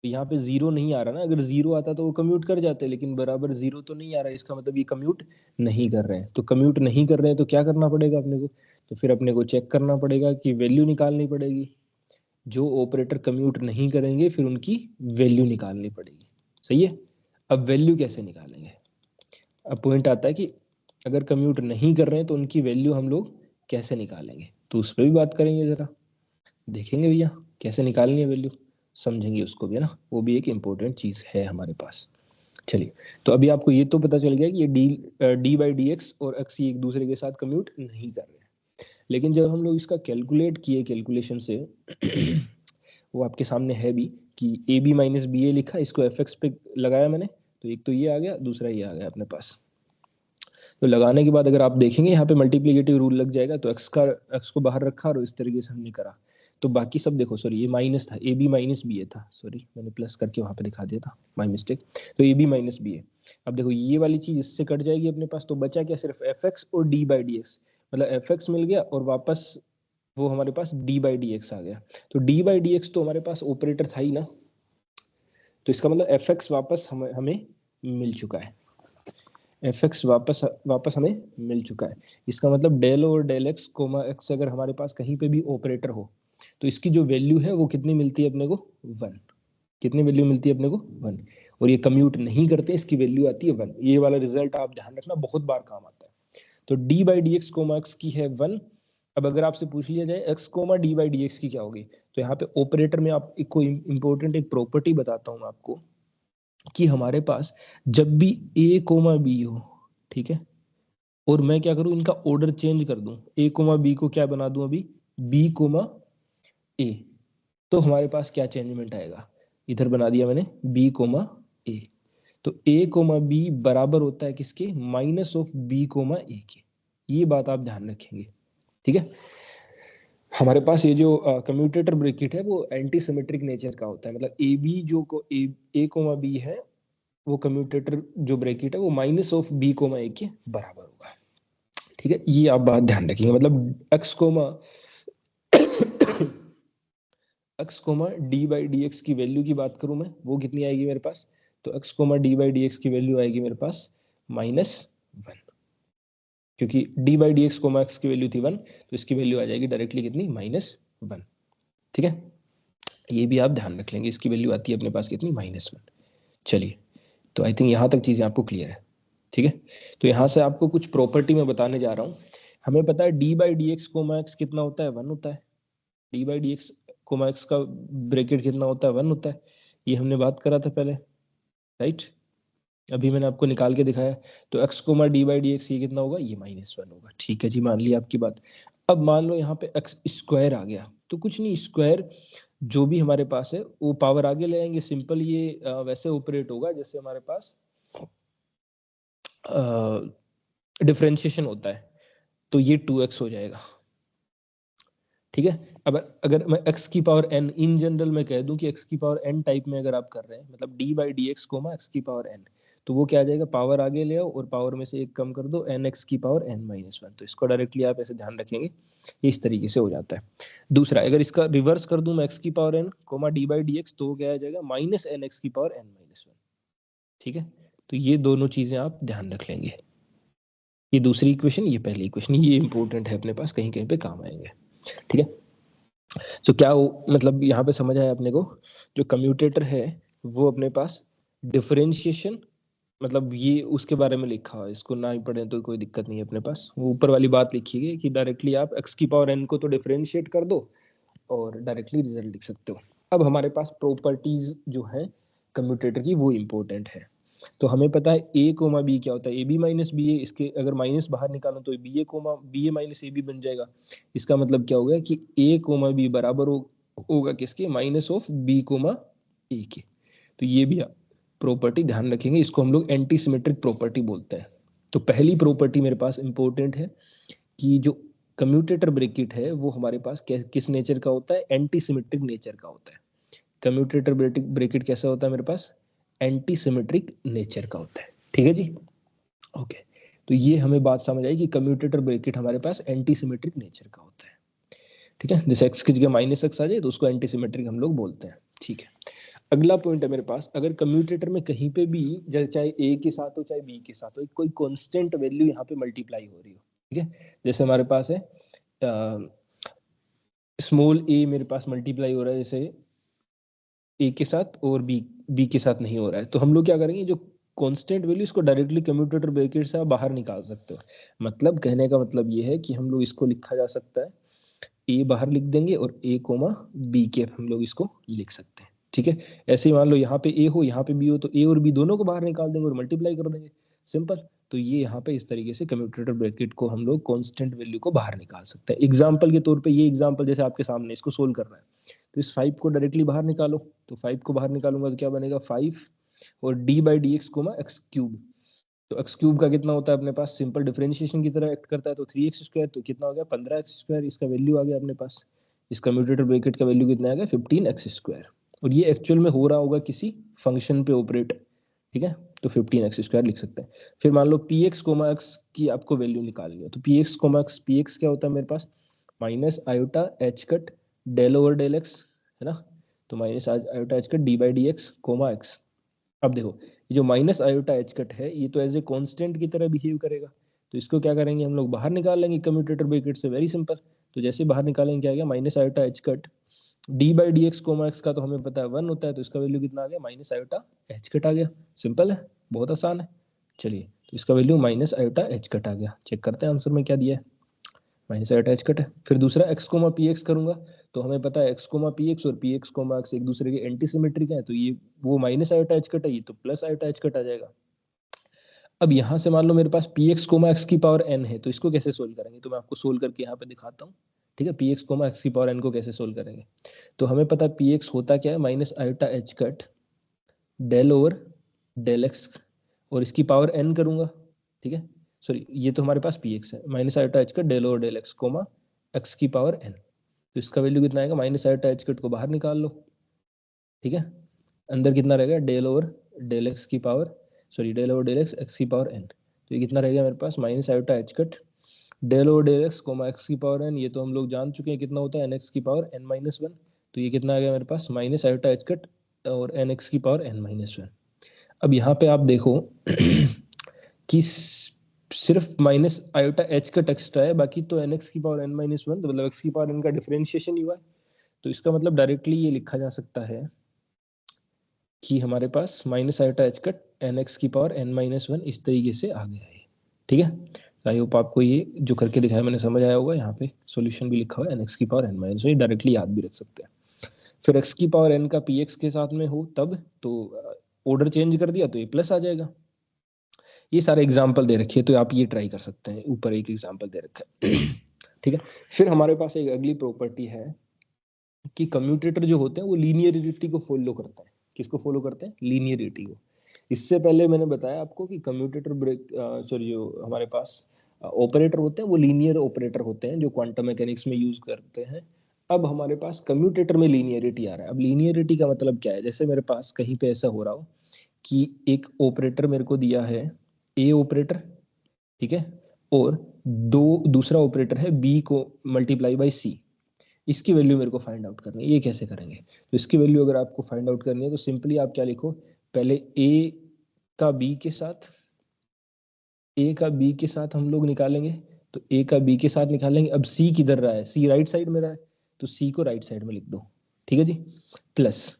तो यहाँ पे जीरो नहीं आ रहा ना, अगर जीरो आता तो वो कम्यूट कर जाते, लेकिन बराबर जीरो तो नहीं आ रहा है, इसका मतलब ये कम्यूट नहीं कर रहे हैं। तो कम्यूट नहीं कर रहे हैं तो क्या करना पड़ेगा अपने को, तो फिर अपने को चेक करना पड़ेगा कि वैल्यू निकालनी पड़ेगी। जो ऑपरेटर कम्यूट नहीं करेंगे फिर उनकी वैल्यू निकालनी पड़ेगी। सही है, अब वैल्यू कैसे निकालेंगे, अब पॉइंट आता है कि अगर कम्यूट नहीं कर रहे हैं तो उनकी वैल्यू हम लोग कैसे निकालेंगे, तो उस पर भी बात करेंगे, जरा देखेंगे भैया कैसे निकालनी है वैल्यू, समझेंगे उसको भी, है ना, वो भी एक इम्पोर्टेंट चीज है हमारे पास। चलिए, तो अभी आपको ये तो पता चल गया कि ये डी बाई डी एक्स और एक्स एक दूसरे के साथ कम्यूट नहीं कर रहे हैं। लेकिन जब हम लोग इसका कैलकुलेट किए कैलकुलेशन से वो आपके सामने है भी कि ए बी माइनस बी ए लिखा, इसको एफ एक्स पे लगाया मैंने, तो एक तो ये आ गया, दूसरा ये आ गया अपने पास। तो लगाने के बाद अगर आप देखेंगे यहाँ पे मल्टीप्लिकेटिव रूल लग जाएगा, तो एक्स को बाहर रखा और इस तरीके से हमने करा। तो बाकी सब देखो, सॉरी ये माइनस था, ए बी माइनस बी ए था, सॉरी मैंने प्लस करके वहां पे दिखा दिया था, माई मिस्टेक। तो ए बी माइनस बी ए, अब देखो ये वाली चीज इससे कट जाएगी अपने पास, तो बचा क्या, सिर्फ एफ एक्स और डी बाई डी एक्स, मतलब एफ एक्स मिल गया और वापस वो हमारे पास डी बाई डी एक्स आ गया। तो डी बाई डी एक्स तो हमारे पास ऑपरेटर था ही ना, तो इसका मतलब एफ एक्स वापस हमें मिल चुका है, एफ एक्स वापस हमें मिल चुका है। इसका मतलब डेल और डेल एक्स कोमा एक्स अगर हमारे पास कहीं पे भी ऑपरेटर हो, तो इसकी जो वैल्यू है वो कितनी मिलती है अपने को, 1। कितनी वैल्यू मिलती है अपने को, 1। और ये कम्यूट नहीं करते, इसकी वैल्यू आती है 1। ये वाला रिजल्ट आप ध्यान रखना, बहुत बार काम आता है। तो D by D X comma x की है 1। अब अगर आपसे पूछ लिया जाए X comma D by D X की क्या होगी, तो यहाँ पे ऑपरेटर में आप एक कोई इंपॉर्टेंट एक प्रॉपर्टी बताता हूँ आपको, कि हमारे पास जब भी ए कोमा बी हो, ठीक है, और मैं क्या करूं, इनका ऑर्डर चेंज कर दूं, ए कोमा बी को क्या बना दूं अभी, बी कोमा ए, तो हमारे पास क्या चेंजमेंट आएगा, इधर बना दिया मैंने बी कोमा ए। तो ए कोमा बी बराबर होता है किसके, माइनस ऑफ बी कोमा ए के। ये बात आप ध्यान रखेंगे, ठीक है। हमारे पास ये जो कम्यूटेटर ब्रैकेट है वो एंटी सिमेट्रिक नेचर का होता है, मतलब ए बी जो को ए कोमा बी है, वो कम्यूटेटर जो ब्रैकेट है वो माइनस ऑफ बी कोमा ए के बराबर होगा। ठीक है, ये आप बात ध्यान रखेंगे, मतलब x comma D by D X की वैल्यू की बात करूं मैं, वो कितनी आएगी मेरे पास, तो X comma D by D X की वैल्यू आएगी मेरे पास -1, क्योंकि D by D X comma x की वैल्यू थी 1, तो इसकी वैल्यू आ जाएगी डायरेक्टली कितनी, -1। ठीक है, ये भी आप ध्यान रख लेंगे, इसकी वैल्यू आती है अपने पास कितनी, -1। चलिए, तो आई थिंक यहाँ तक चीजें आपको क्लियर है। ठीक है। तो यहाँ से आपको कुछ प्रॉपर्टी में बताने जा रहा हूँ। हमें पता है D by D X comma X कितना होता है, 1 होता है। D by D X comma X का ब्रैकेट कितना होता है, 1 होता है। ये हमने बात करा था पहले, राइट। अभी मैंने आपको निकाल के दिखाया। तो X comma D by D x ये कितना होगा, ये -1 होगा। ठीक है जी, मान लिया आपकी बात। अब मान लो यहाँ पे एक्स स्क्वायर आ गया, तो कुछ नहीं, स्क्वायर जो भी हमारे पास है वो पावर आगे ले आएंगे। सिंपल ये वैसे ऑपरेट होगा जैसे हमारे पास डिफरेंशिएशन होता है। तो ये 2x हो जाएगा। ठीक है। अब अगर मैं x की पावर n इन जनरल में कह दूं कि x की पावर n टाइप में अगर आप कर रहे हैं, मतलब d by D X comma x की पावर n, तो वो क्या आ जाएगा, पावर आगे ले आओ और पावर में से एक कम कर दो, n x की पावर n माइनस 1। तो इसको डायरेक्टली आप ऐसे ध्यान रखेंगे, इस तरीके से हो जाता है। दूसरा, अगर इसका रिवर्स कर दूं मैं x की power n comma d by D X, तो वो क्या आ जाएगा, माइनस एन एक्स की पावर n माइनस 1। ठीक है। तो ये दोनों चीजें आप ध्यान रख लेंगे। ये दूसरी इक्वेशन, ये पहली इक्वेशन, ये इंपॉर्टेंट है अपने पास, कहीं कहीं पे काम आएंगे। ठीक है। तो क्या मतलब यहाँ पे समझ आया अपने को, जो कम्यूटेटर है वो अपने पास डिफरेंशिएशन, मतलब ये उसके बारे में लिखा है, इसको ना ही पढ़े तो कोई दिक्कत नहीं है अपने पास। वो ऊपर वाली बात लिखी गई कि डायरेक्टली आप x की पावर n को तो डिफरेंशिएट कर दो और डायरेक्टली रिजल्ट लिख सकते हो। अब हमारे पास प्रॉपर्टीज जो है कम्यूटेटर की वो इम्पोर्टेंट है। तो हमें पता है a कोमा b क्या होता है, A B minus B A. इसके अगर माइनस बाहर निकालो तो B A comma B A minus A B बन जाएगा। इसका मतलब क्या हो गया कि a कोमा b बराबर होगा किसके, minus of b comma a के। तो ये भी प्रॉपर्टी ध्यान रखेंगे, इसको हम लोग एंटी सिमेट्रिक प्रॉपर्टी बोलते हैं। तो पहली प्रॉपर्टी मेरे पास इंपॉर्टेंट है कि जो कम्यूटेटर ब्रैकेट है वो हमारे पास किस नेचर का होता है, एंटी सिमेट्रिक नेचर का होता है। कम्यूटेटर ब्रैकेट कैसा होता है मेरे पास, एंटी सिमेट्रिक नेचर का होता है। ठीक है जी, ओके। तो ये हमें बात समझ आई कि कम्यूटेटर ब्रैकेट हमारे पास एंटी सिमेट्रिक नेचर का होता है। ठीक है, जैसे एक्स की जगह माइनस एक्स आ जाए तो उसको एंटी सिमेट्रिक हम लोग बोलते हैं। ठीक है। अगला पॉइंट है मेरे पास, अगर कम्यूटेटर में कहीं पे भी चाहे ए के साथ हो चाहे बी के साथ हो, कोई कांस्टेंट वैल्यू यहाँ पे मल्टीप्लाई हो रही हो, ठीक है। जैसे हमारे पास है स्मॉल ए मेरे पास मल्टीप्लाई हो रहा है जैसे ए के साथ, और बी के साथ नहीं हो रहा है, तो हम लोग क्या करेंगे, जो कांस्टेंट वैल्यू इसको डायरेक्टली कम्यूटेटर ब्रैकेट से आप बाहर निकाल सकते हो। मतलब कहने का मतलब ये है कि हम लोग इसको लिखा जा सकता है, ए बाहर लिख देंगे और ए कोमा बी के हम लोग इसको लिख सकते हैं। ठीक है। ऐसे ही मान लो यहाँ पे ए हो यहाँ पे बी हो, तो ए और बी दोनों को बाहर निकाल देंगे और मल्टीप्लाई कर देंगे, सिंपल। तो ये यहाँ पे इस तरीके से कम्यूटेटर ब्रैकेट को हम लोग कांस्टेंट वैल्यू को बाहर निकाल सकते हैं। एग्जाम्पल के तौर पे ये एग्जाम्पल जैसे आपके सामने, इसको सोल्व करना है, तो इस 5 को डायरेक्टली बाहर निकालो। तो 5 को बाहर निकालूंगा तो क्या बनेगा, 5 और D by D X comma X cube. तो एक्स क्यूब का कितना होता है अपने पास, सिंपल डिफरेंशिएशन की तरह एक्ट करता है, तो 3x स्क्वायर, तो कितना हो गया 15x²। इसका वैल्यू आ गया अपने पास, इस कम्यूटेटर ब्रैकेट का वैल्यू कितना आ गया 15x²। और ये एक्चुअल में हो रहा होगा किसी फंक्शन पे ऑपरेट, ठीक है। तो 15x² लिख सकते हैं। फिर मान लो पी एक्स कोमा एक्स की आपको वैल्यू निकालनी है, तो P X comma X, P X क्या होता है मेरे पास, minus iota H cut del over del X, है ना। तो minus iota H cut D by D X comma X. अब देखो, ये जो माइनस आयोटा एच कट है ये तो एज ए कांस्टेंट की तरह बिहेव करेगा, तो इसको क्या करेंगे हम लोग, बाहर निकाल लेंगे कम्यूटेटर ब्रैकेट से, वेरी सिंपल। तो जैसे बाहर निकालेंगे क्या आएगा, minus iota H cut D by D X comma X का तो हमें पता है 1 होता है, तो इसका वैल्यू कितना आ गया, माइनस आयोटा एच कट आ गया। सिंपल है, बहुत आसान है। चलिए, तो इसका value minus iota H cut आ गया। चेक करते हैं आंसर में क्या दिया है, माइनस आयोटा एच कट है। फिर दूसरा एक्स कोमा पी एक्स करूंगा, तो हमें पता है एक्स कोमा पी एक्स और पी एक्स कोमा एक्स एक दूसरे के एंटी सिमेट्रिक है, तो ये वो माइनस आयोटा एच कट है, ये तो प्लस आयोटा एच कट आ जाएगा। अब यहाँ से मान लो मेरे पास पी एक्स कोमा एक्स की पावर n है, तो इसको कैसे सोल्व करेंगे, तो मैं आपको सोल्व करके यहाँ पे दिखाता हूँ। ठीक है, पी एक्स कोमा एक्स की पावर n को कैसे सोल्व करेंगे, तो हमें पता है पी एक्स होता क्या है, minus iota H cut del over del X, और इसकी पावर n करूंगा। ठीक है, सॉरी ये तो हमारे पास पी एक्स है, minus iota H cut del over del x comma x की पावर n। तो इसका वैल्यू कितना आएगा, माइनस आयोटा एच कट को बाहर निकाल लो। ठीक है, अंदर कितना रहेगा, डेल ओवर डेल एक्स की power, sorry del over del X X की पावर n। तो ये कितना रहेगा मेरे पास, minus iota H cut del over del x comma x की पावर n। ये तो हम लोग जान चुके हैं कितना होता है, एन एक्स की पावर n माइनस 1। तो ये कितना आ गया मेरे पास, माइनस आयोटा एच कट और एन एक्स की पावर n माइनस 1। अब यहाँ पे आप देखो कि सिर्फ minus iota H cut extra है, बाकी तो एन एक्स की पावर n माइनस 1, तो मतलब एक्स की पावर n का डिफरेंशिएशन हुआ है। तो इसका मतलब डायरेक्टली ये लिखा जा सकता है कि हमारे पास minus iota H cut N X की पावर एन माइनस वन इस तरीके से आ गया है, ठीक है। आई होप आपको ये जो करके दिखाया मैंने समझ आया होगा। यहाँ पे सॉल्यूशन भी लिखा हुआ है एन एक्स की पावर एन माइनस वन, ये डायरेक्टली याद भी रख सकते हैं। फिर एक्स की पावर एन का पी एक्स के साथ में हो तब तो ऑर्डर चेंज कर दिया तो ये प्लस आ जाएगा। ये सारे एग्जाम्पल दे रखे हैं तो आप ये ट्राई कर सकते हैं, ऊपर एक एग्जाम्पल दे रखा है ठीक है। फिर हमारे पास एक अगली प्रॉपर्टी है कि कम्यूटेटर जो होते हैं वो लीनियरिटी को फॉलो करता है। किसको फॉलो करते हैं? लीनियरिटी को। इससे पहले मैंने बताया आपको कि कम्यूटेटर ब्रेक सॉरी जो हमारे पास ऑपरेटर होते हैं वो लीनियर ऑपरेटर होते हैं जो क्वांटम मैकेनिक्स में यूज करते हैं। अब हमारे पास कम्यूटेटर में लीनियरिटी आ रहा है। अब लीनियरिटी का मतलब क्या है? जैसे मेरे पास कहीं पे ऐसा हो रहा हो कि एक ऑपरेटर मेरे को दिया है ए ऑपरेटर, ठीक है, और दूसरा ऑपरेटर है बी को मल्टीप्लाई बाई सी। इसकी वैल्यू मेरे को फाइंड आउट करनी है। ये कैसे करेंगे? तो इसकी वैल्यू अगर आपको फाइंड आउट करनी है तो सिंपली आप क्या लिखो, पहले ए का बी के साथ, ए का बी के साथ हम लोग निकालेंगे। तो ए का बी के साथ निकालेंगे। अब सी किधर रहा है? सी राइट साइड में रहा है, तो सी को राइट साइड में लिख दो, ठीक है जी। प्लस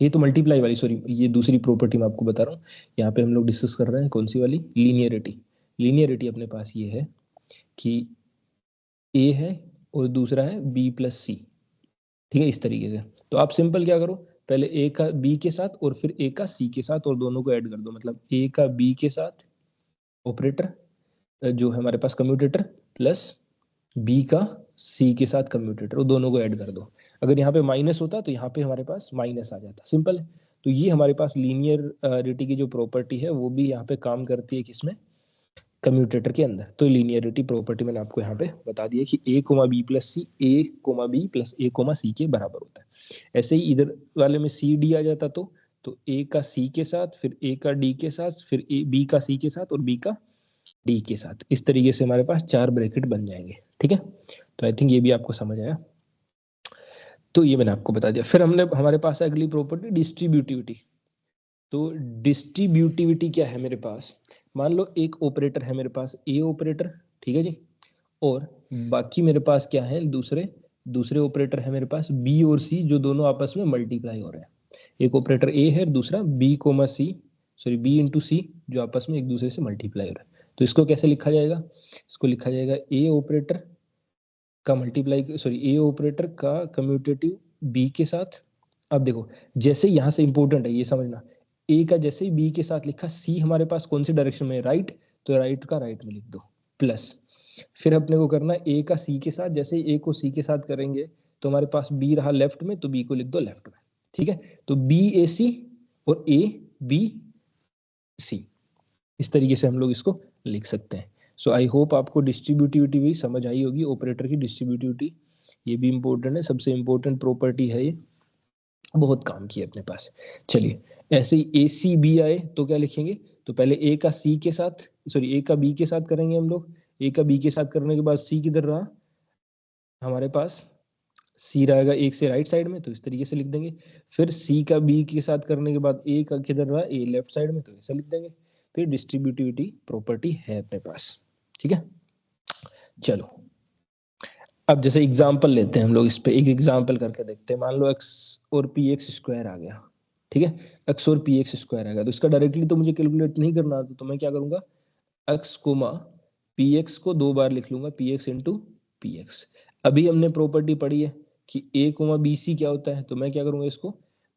ये तो मल्टीप्लाई वाली, सॉरी ये दूसरी प्रॉपर्टी मैं आपको बता रहा हूँ। यहाँ पे हम लोग डिस्कस कर रहे हैं कौन सी वाली? लीनियरिटी। लीनियरिटी अपने पास ये है कि ए है और दूसरा है बी प्लस सी, ठीक है, इस तरीके से। तो आप सिंपल क्या करो, पहले ए का बी के साथ और फिर ए का सी के साथ और दोनों को ऐड कर दो। मतलब ए का बी के साथ ऑपरेटर जो है हमारे पास कम्यूटेटर, प्लस बी का सी के साथ कम्यूटेटर, वो दोनों को ऐड कर दो। अगर यहाँ पे माइनस होता तो यहाँ पे हमारे पास माइनस आ जाता, सिंपल है। तो ये हमारे पास लीनियरिटी की जो प्रॉपर्टी है वो भी यहाँ पे काम करती है, किसमें? कम्यूटेटर के अंदर। तो लीनियरिटी प्रॉपर्टी मैंने आपको यहाँ पे बता दिया कि ए कोमा बी प्लस सी, ए कोमा बी प्लस ए कोमा सी के बराबर होता है। ऐसे ही इधर वाले में सी डी आ जाता तो ए का सी के साथ, फिर ए का डी के साथ, फिर ए बी का सी के साथ और बी का डी के साथ। इस तरीके से हमारे पास 4 ब्रैकेट बन जाएंगे, ठीक है। तो आई थिंक ये भी आपको समझ आया। तो ये मैंने आपको बता दिया। फिर हमारे पास है अगली प्रॉपर्टी डिस्ट्रीब्यूटिविटी। तो डिस्ट्रीब्यूटिविटी क्या है मेरे पास? मान लो एक ऑपरेटर है मेरे पास ए ऑपरेटर, ठीक है जी, और बाकी मेरे पास क्या है? दूसरे दूसरे ऑपरेटर है मेरे पास बी और सी, जो दोनों आपस में मल्टीप्लाई हो रहे हैं। एक ऑपरेटर ए है, दूसरा B comma C, sorry B into C, जो आपस में एक दूसरे से मल्टीप्लाई हो रहे हैं। तो इसको कैसे लिखा जाएगा? इसको लिखा जाएगा ए ऑपरेटर का मल्टीप्लाई, सॉरी ए ऑपरेटर का कम्यूटेटिव बी के साथ। अब देखो, जैसे यहाँ से इंपॉर्टेंट है ये समझना, ए का जैसे ही बी के साथ लिखा, सी हमारे पास कौन सी डायरेक्शन में है? राइट, तो राइट का राइट में लिख दो, प्लस फिर अपने को करना ए का सी के साथ। जैसे ही ए को सी के साथ करेंगे तो हमारे पास बी रहा लेफ्ट में, तो बी को लिख दो लेफ्ट में, ठीक है। तो बी ए सी और ए बी सी, इस तरीके से हम लोग इसको लिख सकते हैं। सो आई होप आपको डिस्ट्रीब्यूटिविटी भी समझ आई होगी, ऑपरेटर की डिस्ट्रीब्यूटिविटी। ये भी इंपॉर्टेंट है, सबसे इंपॉर्टेंट प्रॉपर्टी है ये, बहुत काम की है अपने पास। चलिए, ऐसे ही ए सी बी आए तो क्या लिखेंगे? तो पहले ए का सी के साथ, सॉरी ए का बी के साथ करेंगे हम लोग। ए का बी के साथ करने के बाद सी किधर रहा हमारे पास? सी रहेगा एक से राइट साइड में, तो इस तरीके से लिख देंगे। फिर सी का बी के साथ करने के बाद ए का किधर रहा? ए लेफ्ट साइड में, तो ऐसा लिख देंगे। तो ये डिस्ट्रीब्यूटिविटी प्रॉपर्टी है अपने पास, ठीक है। चलो, अब जैसे एग्जाम्पल लेते हैं हम लोग, इस पे एक एग्जाम्पल करके देखते हैं। मान लो एक्स और पी एक्स स्क्वायर आ गया, ठीक है। एक्स और पी एक्स स्क्वायर आ गया, तो इसका डायरेक्टली तो मुझे कैलकुलेट नहीं करना आता, तो मैं क्या करूंगा, एक्स कोमा पी एक्स को 2 बार लिख लूंगा, P x into P x. अभी हमने प्रॉपर्टी पढ़ी है कि ए कोमा बी सी क्या होता है, तो मैं क्या करूंगा, इसको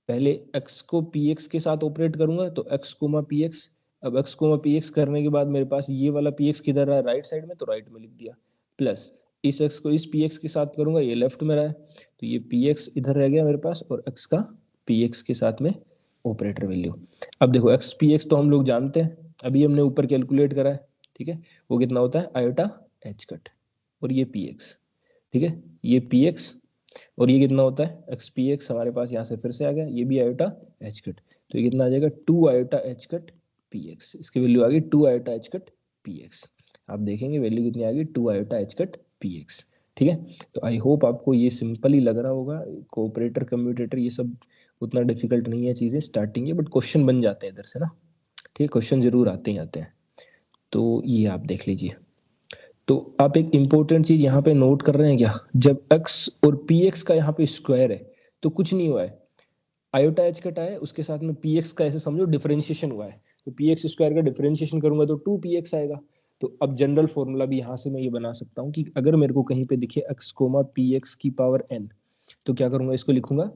पहले एक्स को पी एक्स के साथ ऑपरेट करूंगा, तो एक्स कोमा पी एक्स। अब एक्स कोमा पी एक्स करने के बाद मेरे पास ये वाला पी एक्स किधर रहा है? राइट साइड में, तो राइट में लिख दिया, प्लस इस एक्स को इस पी एक्स के साथ करूंगा, ये लेफ्ट में रहा है, तो ये पी एक्स इधर रह गया मेरे पास, और एक्स का पी एक्स के साथ में ऑपरेटर वैल्यू। अब देखो, एक्स पी एक्स तो हम लोग जानते हैं, अभी हमने ऊपर कैलकुलेट करा है, ठीक है। वो कितना होता है? आयोटा एच कट, और ये पी एक्स, ठीक है, ये पी एक्स, और ये कितना होता है? एक्स पी एक्स हमारे पास यहाँ से फिर से आ गया, ये भी आयोटा एच कट, तो ये कितना आ जाएगा? 2 iota H cut P x. इसकी वैल्यू आ गई 2 iota H cut P x. आप देखेंगे वैल्यू कितनी आ गई? 2 iota H cut P X, ठीक है। तो आई होप आपको ये सिंपल ही लग रहा होगा। कोऑपरेटर कम्यूटेटर ये सब उतना डिफिकल्ट नहीं है चीज़ें, स्टार्टिंग है, बट क्वेश्चन बन जाते हैं इधर से ना, ठीक है, क्वेश्चन जरूर आते ही आते हैं। तो ये आप देख लीजिए। तो आप एक इंपॉर्टेंट चीज यहाँ पे नोट कर रहे हैं क्या? जब x और px का यहाँ पे स्क्वायर है तो कुछ नहीं हुआ है, आयोटा एच कट आया, उसके साथ में पी एक्स का ऐसे समझो डिफरेंशिएशन हुआ है, तो पी एक्स स्क्वायर का डिफरेंशिएशन करूंगा तो 2px आएगा। तो अब जनरल फॉर्मूला भी यहाँ से मैं ये बना सकता हूँ कि अगर मेरे को कहीं पे दिखे x कोमा पी एक्स की पावर n, तो क्या करूंगा, इसको लिखूंगा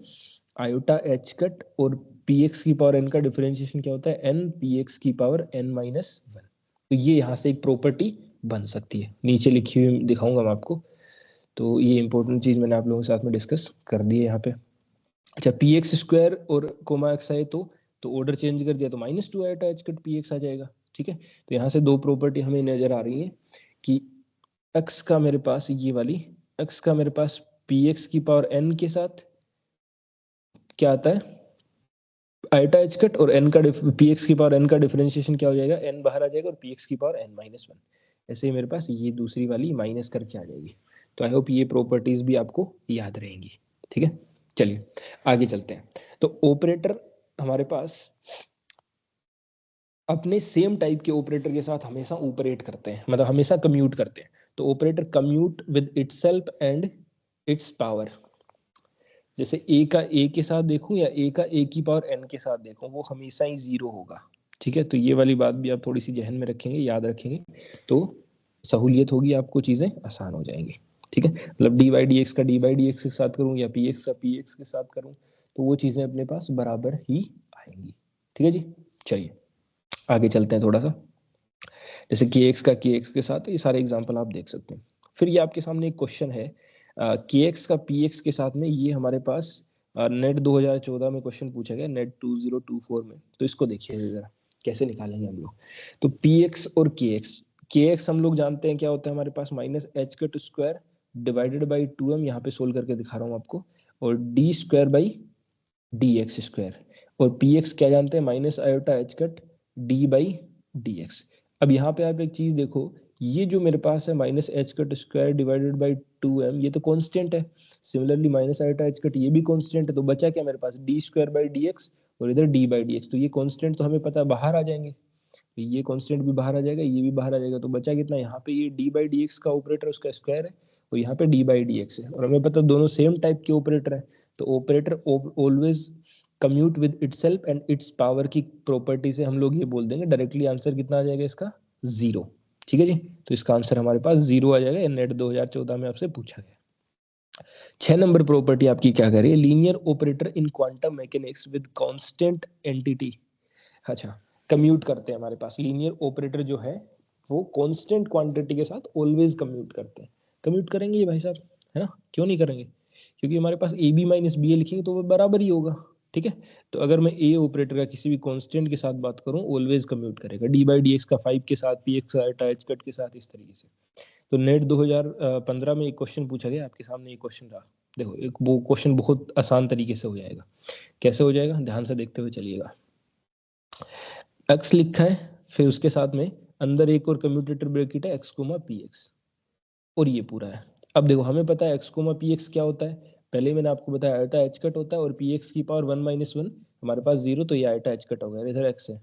आयोटा एच कट और पी एक्स की पावर n का डिफरेंशिएशन क्या होता है, n पी एक्स की पावर n-1। तो ये यहाँ से एक प्रॉपर्टी बन सकती है, नीचे लिखी हुई दिखाऊंगा मैं आपको। तो ये इंपॉर्टेंट चीज मैंने आप लोगों के साथ में डिस्कस कर दी है यहाँ पे। अच्छा, पी एक्स स्क्वायर और कोमा एक्स आए तो ऑर्डर चेंज कर दिया तो -2 iota H cut P X आ जाएगा। ठीक है, तो यहाँ से दो प्रॉपर्टी हमें नजर आ रही है कि x का मेरे पास ये वाली, x का मेरे पास पी एक्स की पावर n के साथ क्या आता है, आयोटा एच कट, और n का पी एक्स की पावर n का डिफरेंशिएशन क्या हो जाएगा, n बाहर आ जाएगा और पी एक्स की पावर n-1। ऐसे ही मेरे पास ये दूसरी वाली माइनस करके आ जाएगी। तो आई होप ये प्रॉपर्टीज भी आपको याद रहेंगी। ठीक है, चलिए आगे चलते हैं। तो ऑपरेटर हमारे पास अपने सेम टाइप के ऑपरेटर के साथ हमेशा ऑपरेट करते हैं, मतलब हमेशा कम्यूट करते हैं। तो operator commute with itself and it's power. जैसे a का a के साथ देखूं या a का a की पावर n के साथ देखूं, वो हमेशा ही 0 होगा। ठीक है, तो ये वाली बात भी आप थोड़ी सी जहन में रखेंगे, याद रखेंगे, तो सहूलियत होगी, आपको चीजें आसान हो जाएंगी। ठीक है, मतलब डी बाई डी एक्स का डी बाई डी एक्स के साथ करूं या पी एक्स का पी एक्स के साथ करूं, तो वो चीजें अपने पास बराबर ही आएंगी। ठीक है जी, चलिए आगे चलते हैं थोड़ा सा। जैसे के एक्स का के एक्स के साथ, ये सारे एग्जाम्पल आप देख सकते हैं। फिर ये आपके सामने एक क्वेश्चन है के एक्स का पी एक्स के साथ में, ये हमारे पास नेट 2014 में क्वेश्चन पूछा गया, नेट 2024 में। तो इसको देखिए जरा कैसे निकालेंगे हम लोग। तो पी एक्स और के एक्स हम लोग जानते हैं क्या होता है हमारे पास, minus H cut square divided by 2m, यहाँ पे सोल्व करके दिखा रहा हूँ आपको, और D square by D x square. और पी एक्स क्या जानते हैं, minus iota H cut D by D x. अब यहाँ पे आप एक चीज देखो, ये जो मेरे पास है minus H cut square divided by 2m, ये तो कांस्टेंट है। Similarly minus iota H cut ये भी कांस्टेंट है, तो बचा क्या मेरे पास, D square by D X और इधर डी बाई डी एक्स। तो ये कांस्टेंट तो हमें पता है बाहर आ जाएंगे, तो ये कांस्टेंट भी बाहर आ जाएगा, ये भी बाहर आ जाएगा। तो बचा कितना, यहाँ पे ये डी बाई डी एक्स का ऑपरेटर उसका स्क्वायर है, और यहाँ पे डी बाई डी एक्स है, और हमें पता दोनों सेम टाइप के ऑपरेटर है। तो operator always commute with itself and it's power की प्रॉपर्टी से हम लोग ये बोल देंगे, डायरेक्टली आंसर कितना आ जाएगा इसका, 0। ठीक है जी, तो इसका आंसर हमारे पास 0 आ जाएगा, नेट 2014 में आपसे पूछा गया। 6 नंबर प्रॉपर्टी आपकी क्या कह रही है, linear operator in quantum mechanics with constant entity. अच्छा, कम्यूट करते हैं हमारे पास लीनियर ऑपरेटर जो है वो कांस्टेंट क्वांटिटी के साथ ऑलवेज कम्यूट करते हैं। कम्यूट करेंगे ये भाई साहब, है ना, क्यों नहीं करेंगे, क्योंकि हमारे पास ए बी माइनस बी ए लिखेंगे तो वो बराबर ही होगा। ठीक है, तो अगर मैं ए ऑपरेटर का किसी भी कांस्टेंट के साथ बात करूं, ऑलवेज कम्यूट करेगा, डी बाई डी एक्स का 5 के साथ, P x iota H cut के साथ, इस तरीके से। तो नेट 2015 में एक क्वेश्चन पूछा गया, आपके सामने एक क्वेश्चन रहा, देखो एक वो क्वेश्चन बहुत आसान तरीके से हो जाएगा। कैसे हो जाएगा, ध्यान से देखते हुए चलिएगा। x लिखा है, फिर उसके साथ में अंदर एक और कम्यूटेटर ब्रैकेट है x कोमा पी एक्स, और ये पूरा है। अब देखो हमें पता है x कोमा पी एक्स क्या होता है, पहले मैंने आपको बताया आयोटा एच कट होता है, और पी एक्स की पावर 1-1 हमारे पास 0, तो ये आयोटा एच कट हो गया, इधर x है।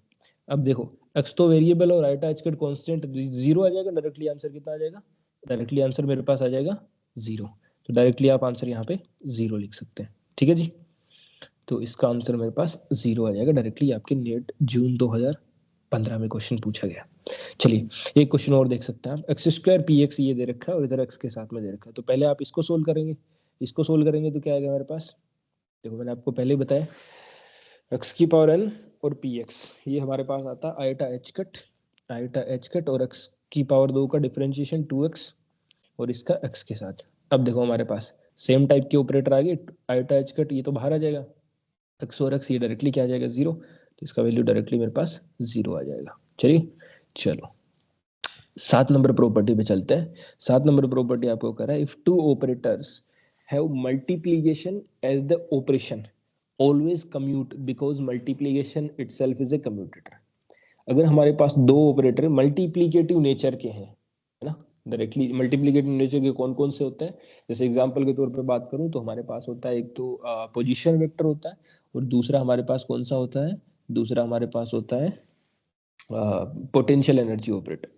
अब देखो x तो वेरिएबल और आयोटा एच कट कॉन्स्टेंट, 0 आ जाएगा, डायरेक्टली आंसर कितना आ जाएगा, डायरेक्टली आंसर मेरे पास आ जाएगा 0। तो डायरेक्टली आप आंसर यहाँ पे 0 लिख सकते हैं। ठीक है जी, तो इसका आंसर मेरे पास 0 आ जाएगा, डायरेक्टली आपके नेट जून 2015 में क्वेश्चन पूछा गया। चलिए एक क्वेश्चन और देख सकते हैं आप, एक्स स्क्वायर पी एक्स ये दे रखा है और इधर एक्स के साथ में दे रखा है। तो पहले आप इसको सोल्व करेंगे, इसको सोल्व करेंगे तो क्या आएगा मेरे पास, देखो मैंने आपको पहले ही बताया, एक्स की पावर एन और पी एक्स, ये हमारे पास आता है आयोटा एच कट और एक्स की पावर 2 का डिफरेंशिएशन 2x और इसका x के साथ। अब देखो हमारे पास सेम टाइप के ऑपरेटर आ गए, आयोटा एच कट ये तो बाहर आ जाएगा, एक्स और एक्स ये डायरेक्टली क्या आ जाएगा 0, तो इसका वैल्यू डायरेक्टली मेरे पास 0 आ जाएगा। चलिए चलो 7 नंबर प्रॉपर्टी पे चलते हैं। 7 नंबर प्रॉपर्टी आपको कह रहा है, if two operators have multiplication as the operation always commute because multiplication itself is a commutator. अगर हमारे पास दो ऑपरेटर मल्टीप्लिकेटिव नेचर के हैं, है ना, डायरेक्टली मल्टीप्लिकेटिव नेचर के कौन कौन से होते हैं, जैसे एग्जांपल के तौर पे बात करूं तो हमारे पास होता है एक तो पोजीशन वेक्टर होता है, और दूसरा हमारे पास कौन सा होता है, दूसरा हमारे पास होता है पोटेंशियल एनर्जी ऑपरेटर।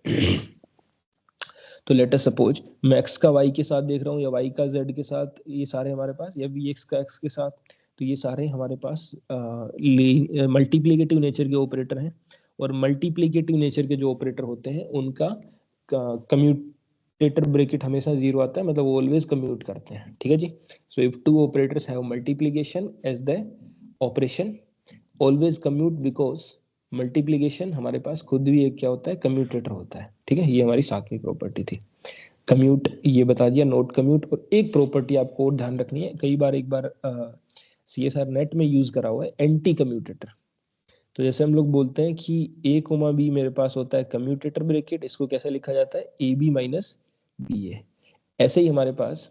तो लेट अस सपोज मैं x का y के साथ देख रहा हूँ, या y का z के साथ, ये सारे हमारे पास, या vx का x के साथ। तो ये सारे हमारे पास मल्टीप्लिकेटिव नेचर के ऑपरेटर हैं, और मल्टीप्लिकेटिव नेचर के जो ऑपरेटर होते हैं उनका कम्यूटेटर ब्रैकेट हमेशा 0 आता है, मतलब वो ऑलवेज कम्यूट करते हैं, ठीक है जी। So if two operators have multiplication as the operation, always commute, because multiplication हमारे पास खुद भी एक क्या होता है, कम्यूटेटर होता है, ठीक है। ये हमारी 7वीं प्रॉपर्टी थी। कम्यूट ये बता दिया, नोट कम्यूट। और एक प्रॉपर्टी आपको और ध्यान रखनी है, कई बार एक बार CSR नेट में यूज करा हुआ है, एंटी कम्यूटेटर। तो जैसे हम लोग बोलते हैं कि a कोमा बी मेरे पास होता है कम्यूटेटर ब्रैकेट, इसको कैसे लिखा जाता है, AB माइनस BA। ऐसे ही हमारे पास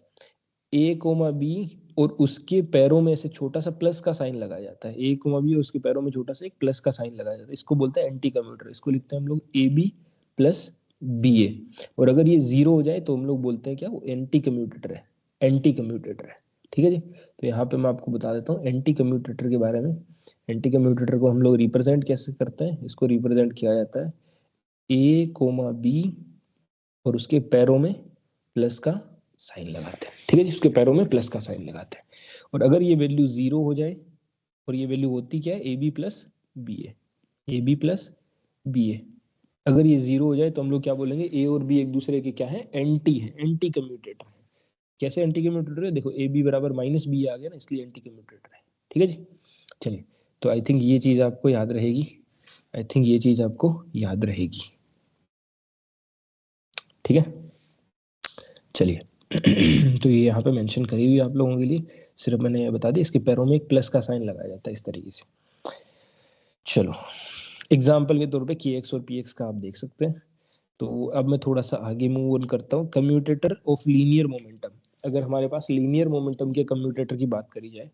a कोमा बी और उसके पैरों में से छोटा सा प्लस का साइन लगाया जाता है, a कोमा बी और उसके पैरों में छोटा सा एक प्लस का साइन लगाया जाता है, इसको बोलते हैं एंटी कम्यूटेटर। इसको लिखते हैं हम लोग AB प्लस BA। और अगर ये 0 हो जाए तो हम लोग बोलते हैं क्या, वो एंटी कम्यूटेटर है, एंटी कम्यूटेटर है, ठीक है जी। तो यहाँ पे मैं आपको बता देता हूँ एंटी कम्यूटेटर के बारे में। एंटी कम्यूटेटर को हम लोग रिप्रेजेंट कैसे करते हैं, इसको रिप्रेजेंट किया जाता है a कोमा बी और उसके पैरों में प्लस का साइन लगाते हैं, ठीक है जी, उसके पैरों में प्लस का साइन लगाते हैं। और अगर ये वैल्यू 0 हो जाए, और ये वैल्यू होती क्या है, AB plus BA, AB plus BA। अगर ये 0 हो जाए तो हम लोग क्या बोलेंगे, A और B एक दूसरे के क्या है, एंटी है, एंटी कम्यूटेटर है। कैसे एंटी कम्यूटेटर है, देखो AB बराबर माइनस BA आ गया ना, इसलिए एंटी कम्यूटेटर है, ठीक है जी। चलिए, तो आई थिंक ये चीज आपको याद रहेगी, आई थिंक ये चीज आपको याद रहेगी, ठीक है। चलिए तो ये यहाँ पे मेंशन करी हुई आप लोगों के लिए, सिर्फ मैंने बता दी, इसके पैरों में एक प्लस का साइन लगाया जाता है इस तरीके से। चलो, एग्जाम्पल के तौर पे KX और PX का आप देख सकते हैं। तो अब मैं थोड़ा सा आगे मूव ऑन करता हूँ, कम्यूटेटर ऑफ लीनियर मोमेंटम। अगर हमारे पास लीनियर मोमेंटम के कम्यूटेटर की बात करी जाए,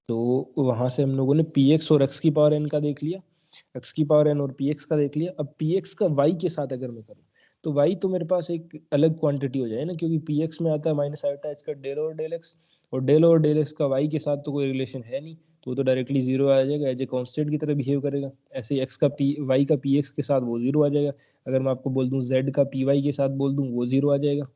तो वहां से हम लोगों ने PX और X की पावर n का देख लिया, X की पावर n और PX का देख लिया। अब PX का Y के साथ अगर मैं करूँ, तो Y तो मेरे पास एक अलग क्वांटिटी हो जाए ना, क्योंकि PX में आता है माइनस आयोटा एच का डेल और डेल एक्स, और डेल और डेल एक्स का Y के साथ तो कोई रिलेशन है नहीं, तो वो तो डायरेक्टली 0 आ जाएगा, एज ए कॉन्स्टेंट की तरह बिहेव करेगा। ऐसे ही X का Y का PX के साथ वो 0 आ जाएगा। अगर मैं आपको बोल दूं Z का PY के साथ बोल दूं, वो 0 आ जाएगा,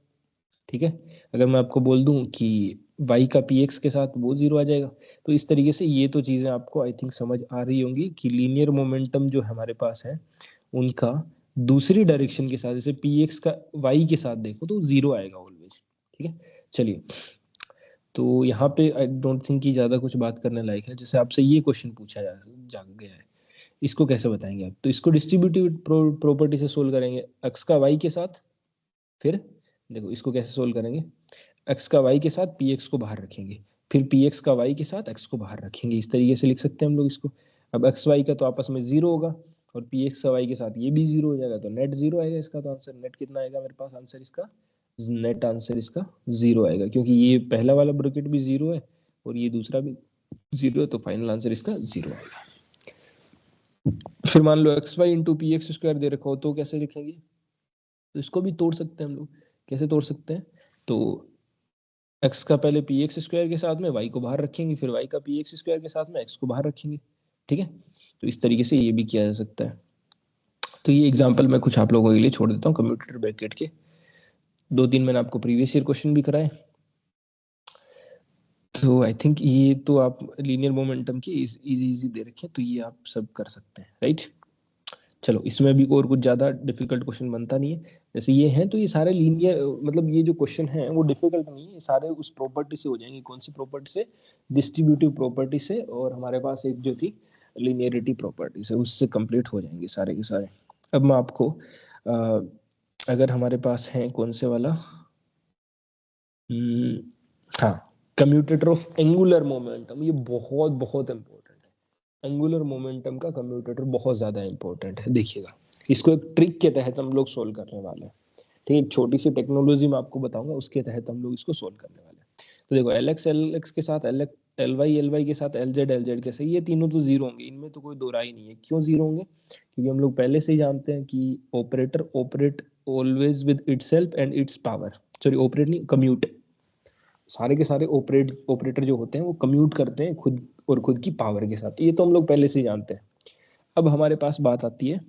ठीक है। अगर मैं आपको बोल दूं कि y का px के साथ वो 0 आ जाएगा। तो इस तरीके से ये तो चीज़ें आपको आई थिंक समझ आ रही होंगी कि लीनियर मोमेंटम जो हमारे पास है उनका दूसरी डायरेक्शन के साथ, जैसे px का y के साथ देखो तो 0 आएगा ऑलवेज, ठीक है। चलिए, तो यहाँ पे आई डोंट थिंक कि ज़्यादा कुछ बात करने लायक है। जैसे आपसे ये क्वेश्चन पूछा जा गया है, इसको कैसे बताएंगे आप, तो इसको डिस्ट्रीब्यूटिव प्रॉपर्टी से सोल्व करेंगे, x का y के साथ। फिर देखो इसको कैसे सोल्व करेंगे, x का y के साथ px को बाहर रखेंगे, फिर px का y के साथ x को बाहर रखेंगे, इस तरीके से लिख सकते हैं हम लोग इसको। अब x y का तो आपस में 0 होगा, और px का y के साथ ये भी 0 हो जाएगा, तो नेट 0 आएगा इसका। तो आंसर नेट कितना आएगा मेरे पास, आंसर इसका, नेट आंसर इसका 0 आएगा, क्योंकि ये पहला वाला ब्रैकेट भी 0 है और ये दूसरा भी 0 है, तो फाइनल आंसर इसका 0 आएगा। फिर मान लो X Y into P X square दे रखा हो, तो कैसे लिखेंगे, तो इसको भी तोड़ सकते हैं हम लोग। कैसे तोड़ सकते हैं, तो x का पहले पी एक्स स्क्वायर के साथ में y को बाहर रखेंगे, फिर y का पी एक्स स्क्वायर के साथ में x को बाहर रखेंगे, ठीक है। तो इस तरीके से ये भी किया जा सकता है। तो ये एग्जांपल मैं कुछ आप लोगों के लिए छोड़ देता हूँ कम्यूटेटर ब्रैकेट के। 2-3 मैंने आपको प्रीवियस ईयर क्वेश्चन भी कराए। तो आई थिंक ये तो आप लीनियर मोमेंटम की इजी दे रखे हैं, तो ये आप सब कर सकते हैं, राइट। चलो, इसमें भी और कुछ ज्यादा डिफिकल्ट क्वेश्चन बनता नहीं है। जैसे ये हैं तो ये सारे लीनियर, मतलब ये जो क्वेश्चन है वो डिफिकल्ट नहीं है, ये सारे उस प्रॉपर्टी से हो जाएंगे। कौन सी प्रॉपर्टी से, डिस्ट्रीब्यूटिव प्रॉपर्टी से, और हमारे पास एक जो थी लीनियरिटी प्रॉपर्टी से, उससे कंप्लीट हो जाएंगे सारे के सारे। अब मैं आपको अगर हमारे पास है कौन से वाला, हाँ, कम्यूटेटर ऑफ एंगुलर मोमेंटम, ये बहुत बहुत इंपॉर्टेंट है। एंगुलर मोमेंटम का कम्यूटेटर बहुत ज्यादा इंपॉर्टेंट है, देखिएगा। इसको एक ट्रिक के तहत हम लोग सोल्व करने वाले हैं, ठीक है। एक छोटी सी टेक्नोलॉजी मैं आपको बताऊंगा, उसके तहत हम लोग इसको सोल्व करने वाले हैं। तो देखो, एल एक्स के साथ एल वाई के साथ एल जेड के साथ, ये तीनों तो 0 होंगे, इनमें तो कोई दो राय नहीं है। क्यों 0 होंगे, क्योंकि हम लोग पहले से ही जानते हैं कि operator operate always with itself and it's power, sorry operate नहीं, कम्यूट। सारे के सारे ऑपरेटर जो होते हैं वो कम्यूट करते हैं खुद और खुद की पावर के साथ, ये तो हम लोग पहले से ही जानते हैं। अब हमारे पास बात आती है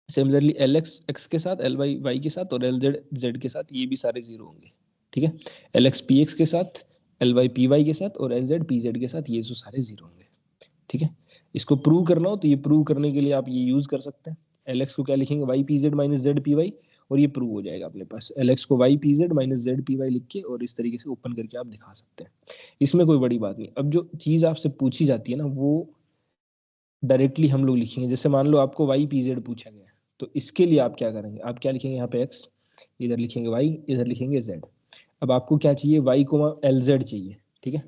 सिमिलरली एल एक्स एक्स के साथ, एल वाई के साथ, और एल जेड जेड के साथ, ये भी सारे 0 होंगे, ठीक है। एल एक्स पी एक्स के साथ, एल वाई पी वाई के साथ और एल जेड पी जेड के साथ, ये जो सारे जीरो होंगे। ठीक है, इसको प्रूव करना हो तो ये प्रूव करने के लिए आप ये यूज कर सकते हैं। एल एक्स को क्या लिखेंगे, y P Z minus Z P y, और ये प्रूव हो जाएगा अपने पास। एल एक्स को y P Z minus Z P y लिख के और इस तरीके से ओपन करके आप दिखा सकते हैं। इसमें कोई बड़ी बात नहीं। अब जो चीज आपसे पूछी जाती है ना, वो डायरेक्टली हम लोग लिखेंगे। जैसे मान लो आपको वाई पी जेड पूछा गया, तो इसके लिए आप क्या करेंगे, आप क्या लिखेंगे, यहाँ पे एक्स, इधर लिखेंगे वाई, इधर लिखेंगे जेड। अब आपको क्या चाहिए, वाई कोमा एल जेड चाहिए। ठीक है,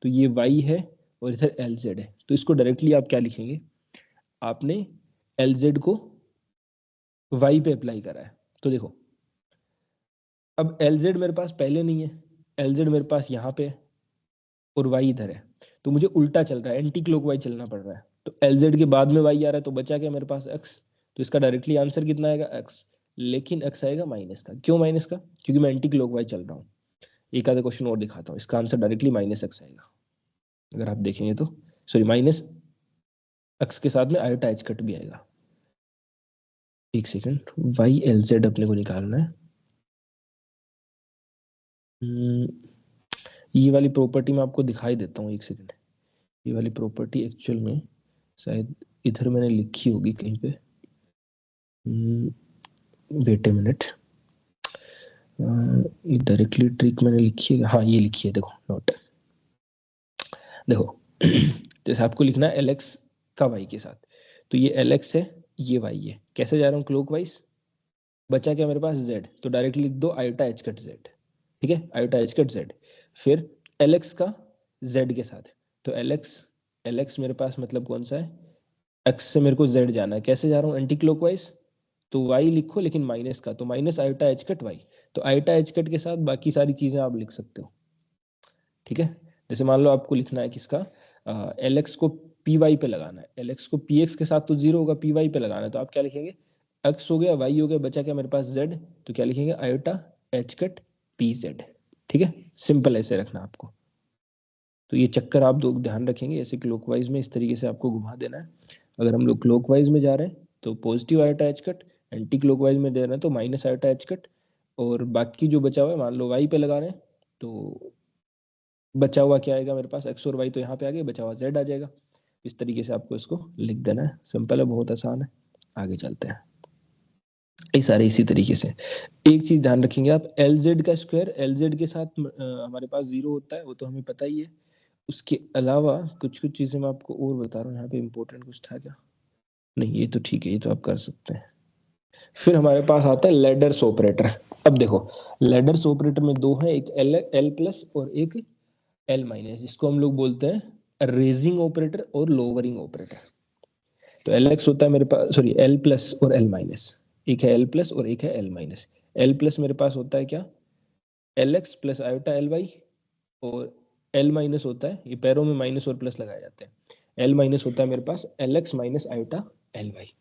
तो ये वाई है और इधर एल जेड है, तो इसको डायरेक्टली आप क्या लिखेंगे, आपने एल जेड को वाई पे अप्लाई करा है। तो देखो, अब एल जेड मेरे पास पहले नहीं है, एल जेड मेरे पास यहाँ पे है और वाई इधर है, तो मुझे उल्टा चल रहा है, एंटी क्लॉकवाइज चलना पड़ रहा है। तो एल जेड के बाद में वाई आ रहा है, तो बचा क्या मेरे पास, एक्स। तो इसका डायरेक्टली आंसर कितना आएगा, एक्स। लेकिन एक्स आएगा माइनस का। क्यों माइनस का, क्योंकि मैं एंटी क्लॉकवाइज चल रहा हूँ। एक आधा क्वेश्चन और दिखाता हूँ, इसका आंसर डायरेक्टली माइनस एक्स आएगा अगर आप देखेंगे तो। सॉरी, माइनस एक्स के साथ में आयोटा एच कट भी आएगा। एक सेकेंड, वाई एल जेड अपने को निकालना है। ये वाली प्रॉपर्टी मैं आपको दिखाई देता हूँ, एक सेकेंड। ये वाली प्रॉपर्टी एक्चुअल में शायद इधर मैंने लिखी होगी कहीं पे। वेट ए मिनट, ये डायरेक्टली ट्रिक मैंने लिखी है, हाँ ये लिखी है, देखो नोट। देखो जैसे आपको लिखना है एल एक्स का वाई के साथ, तो ये एल एक्स है, ये वाई है। कैसे जा रहा हूँ, क्लॉक वाइज। बचा क्या मेरे पास, जेड, तो डायरेक्टली लिख दो आयोटा एच कट जेड। ठीक है, आयोटा एच कट जेड। फिर एल एक्स का जेड के साथ, तो एल एक्स मेरे पास मतलब कौन सा है, एक्स से मेरे को जेड जाना है। कैसे जा रहा हूँ, एंटी क्लॉकवाइज, तो वाई लिखो लेकिन माइनस का, तो minus iota H cut y. तो आयोटा एच कट के साथ बाकी सारी चीजें आप लिख सकते हो। ठीक है, जैसे मान लो आपको लिखना है किसका, एल एक्स को पी वाई पे लगाना है, एल एक्स को पी एक्स के साथ तो जीरो होगा, पी वाई पे लगाना है, तो आप क्या लिखेंगे, एक्स हो गया, वाई हो गया, बचा क्या मेरे पास, जेड, तो क्या लिखेंगे, iota H cut P Z. ठीक है, सिंपल ऐसे रखना आपको। तो ये चक्कर आप दो ध्यान रखेंगे, ऐसे क्लॉकवाइज में इस तरीके से आपको घुमा देना है। अगर हम लोग क्लॉकवाइज में जा रहे हैं तो positive iota H cut, anti clockwise में दे रहे हैं तो माइनस आयोटा एच कट, और बाकी जो बचा हुआ है मान लो वाई पे लगा रहे हैं, तो बचा हुआ क्या आएगा मेरे पास, एक्स और वाई तो यहाँ पे आ गए, बचा हुआ जेड आ जाएगा। इस तरीके से आपको इसको लिख देना है, सिंपल है, बहुत आसान है। आगे चलते हैं, ये सारे इसी तरीके से। एक चीज ध्यान रखेंगे आप, एल जेड का स्क्वायर एल जेड के साथ हमारे पास जीरो होता है, वो तो हमें पता ही है। उसके अलावा कुछ कुछ चीजें मैं आपको और बता रहा हूँ, यहाँ पे इंपॉर्टेंट कुछ था क्या, नहीं ये तो ठीक है, ये तो आप कर सकते हैं। फिर हमारे पास आता है लेडर्स ऑपरेटर। अब देखो, लेडर्स ऑपरेटर में दो है, एक एल एल प्लस और एक एल माइनस, जिसको हम लोग बोलते हैं रेजिंग ऑपरेटर और लोअरिंग ऑपरेटर। तो एल एक्स होता है मेरे पास, सॉरी एल प्लस और एल माइनस, एक है एल प्लस और एक है एल माइनस। एल प्लस मेरे पास होता है क्या, L x plus iota L Y, और एल माइनस होता है, ये पैरों में माइनस और प्लस लगाए जाते हैं, एल माइनस होता है मेरे पास L x minus iota L Y.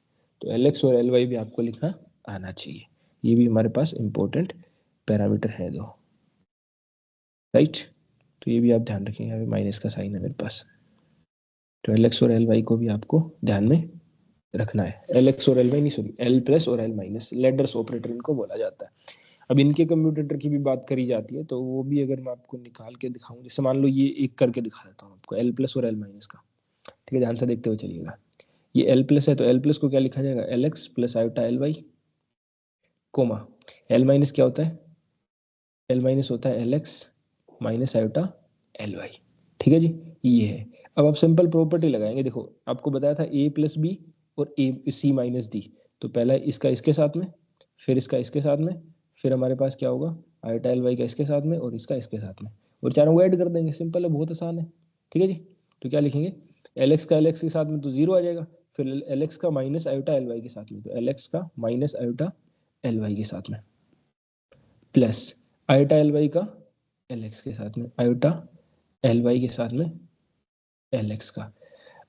तो एल एक्स और एल वाई भी आपको लिखना आना चाहिए। ये भी हमारे पास इंपॉर्टेंट पैरामीटर है दो, राइट। तो ये भी आप ध्यान रखेंगे, यहाँ पे माइनस का साइन है मेरे पास, तो एल एक्स और एल वाई को भी आपको ध्यान में रखना है। एल एक्स और एल वाई नहीं, सॉरी एल प्लस और एल माइनस, लेडर्स ऑपरेटर इनको बोला जाता है। अब इनके कम्यूटेटर की भी बात करी जाती है, तो वो भी अगर मैं आपको निकाल के दिखाऊं, जैसे मान लो ये एक करके दिखा देता हूँ आपको, एल प्लस और एल माइनस का। ठीक है, ध्यान से देखते हुए चलिएगा। ये एल प्लस है, तो एल प्लस को क्या लिखा जाएगा, L x plus iota L Y, comma L minus क्या होता है, एल माइनस होता है L x minus iota L y. ठीक है जी, ये है। अब आप सिंपल प्रॉपर्टी लगाएंगे, देखो आपको बताया था ए प्लस बी और ए सी माइनस डी, तो पहला इसका इसके साथ में, फिर इसका इसके साथ में, फिर हमारे पास क्या होगा, आयोटा एल वाई का इसके साथ में और इसका इसके साथ में, और चारों को ऐड कर देंगे, सिंपल है, बहुत आसान है। ठीक है जी, तो क्या लिखेंगे, एल एक्स का एल एक्स के साथ में तो जीरो आ जाएगा, फिर एल एक्स का माइनस आयोटा एल वाई के साथ में, तो एल एक्स का माइनस आयोटा एल वाई के साथ में, प्लस आयोटा एल वाई का एल एक्स के साथ में, आयोटा एल वाई के साथ में एल एक्स का,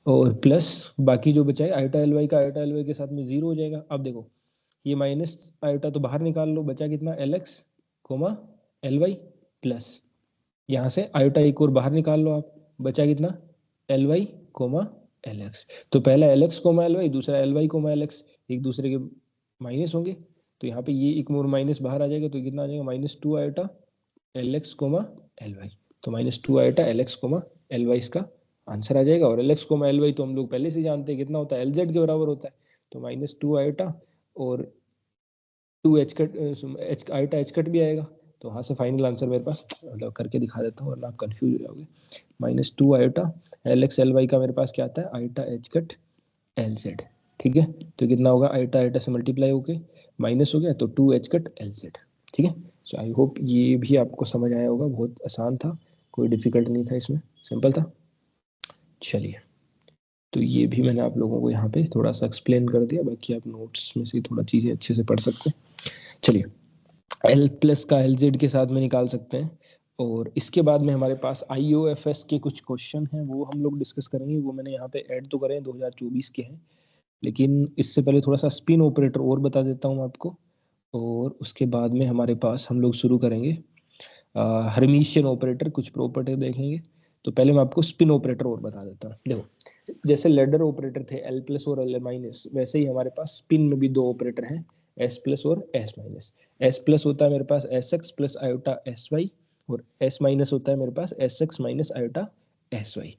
और प्लस बाकी जो बचा है आयोटा एल वाई का आयोटा एल वाई के साथ में जीरो हो जाएगा। अब देखो, ये माइनस आयोटा तो बाहर निकाल लो, बचा कितना, L x comma L y, plus यहाँ से आयोटा एक और बाहर निकाल लो आप, बचा कितना, L Y comma L X. तो पहला L x comma L Y, दूसरा L Y comma L X, एक दूसरे के माइनस होंगे, तो यहाँ पे ये एक मोर माइनस बाहर आ जाएगा, तो कितना आ जाएगा, minus two iota L x comma L Y. तो -2 आयोटा LX कोमा LY इसका आंसर आ जाएगा। और LX कोमा LY तो हम लोग पहले से जानते हैं कितना होता है, LZ के बराबर होता है। तो -2 आयोटा और 2 H cut H iota H cut भी आएगा। तो वहाँ से फाइनल आंसर मेरे पास, मतलब करके दिखा देता हूँ वरना आप कंफ्यूज हो जाओगे। -2 आयोटा LX LY का मेरे पास क्या आता है, आयोटा H कट LZ। ठीक है, तो कितना होगा, आयोटा आयोटा से मल्टीप्लाई होके माइनस हो गया तो 2 H कट LZ। ठीक है, सो आई होप ये भी आपको समझ आया होगा। बहुत आसान था, कोई डिफिकल्ट नहीं था इसमें, सिंपल था। चलिए, तो ये भी मैंने आप लोगों को यहाँ पे थोड़ा सा एक्सप्लेन कर दिया, बाकी आप नोट्स में से थोड़ा चीज़ें अच्छे से पढ़ सकते हैं। चलिए, L प्लस का LZ के साथ में निकाल सकते हैं। और इसके बाद में हमारे पास IOFS के कुछ क्वेश्चन हैं, वो हम लोग डिस्कस करेंगे। वो मैंने यहाँ पे ऐड तो करे हैं, 2024 के हैं, लेकिन इससे पहले थोड़ा सा स्पिन ऑपरेटर और बता देता हूँ आपको। और उसके बाद में हमारे पास हम लोग शुरू करेंगे हर्मिशियन ऑपरेटर, कुछ प्रॉपर्टी देखेंगे। तो पहले मैं आपको स्पिन ऑपरेटर और बता देता हूँ। देखो, जैसे लेडर ऑपरेटर थे L प्लस और L माइनस, वैसे ही हमारे पास स्पिन में भी दो ऑपरेटर हैं, S प्लस और S माइनस। S प्लस होता है मेरे पास SX प्लस आयोटा SY, और S माइनस होता है मेरे पास SX माइनस आयोटा SY।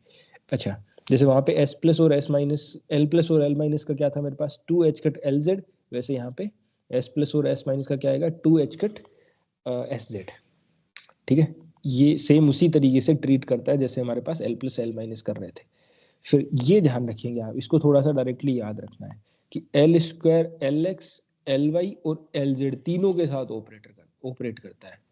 अच्छा, जैसे वहाँ पे S प्लस और S माइनस, L प्लस और L माइनस का क्या था मेरे पास, 2H कट LZ, वैसे यहाँ पे S प्लस और S माइनस का क्या आएगा, 2H कट SZ। ठीक है, ये सेम उसी तरीके से ट्रीट करता है जैसे हमारे पास L प्लस L माइनस कर रहे थे। फिर ये ध्यान रखेंगे आप, इसको थोड़ा सा डायरेक्टली याद रखना है कि L स्क्वायर LX LY और LZ तीनों के साथ ऑपरेट करता है।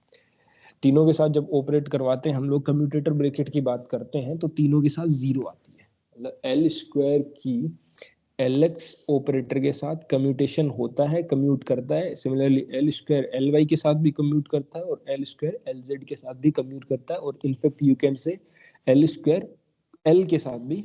तीनों के साथ जब ऑपरेट करवाते हैं हम लोग, कम्यूटेटर ब्रैकेट की बात करते हैं, तो तीनों के साथ जीरो आती है। मतलब L स्क्वायर की LX ऑपरेटर के साथ कम्यूटेशन होता है, कम्यूट करता है। सिमिलरली L स्क्वायर LY के साथ भी कम्यूट करता है, और L स्क्वायर LZ के साथ भी कम्यूट करता है, और in fact you can say L square L के साथ भी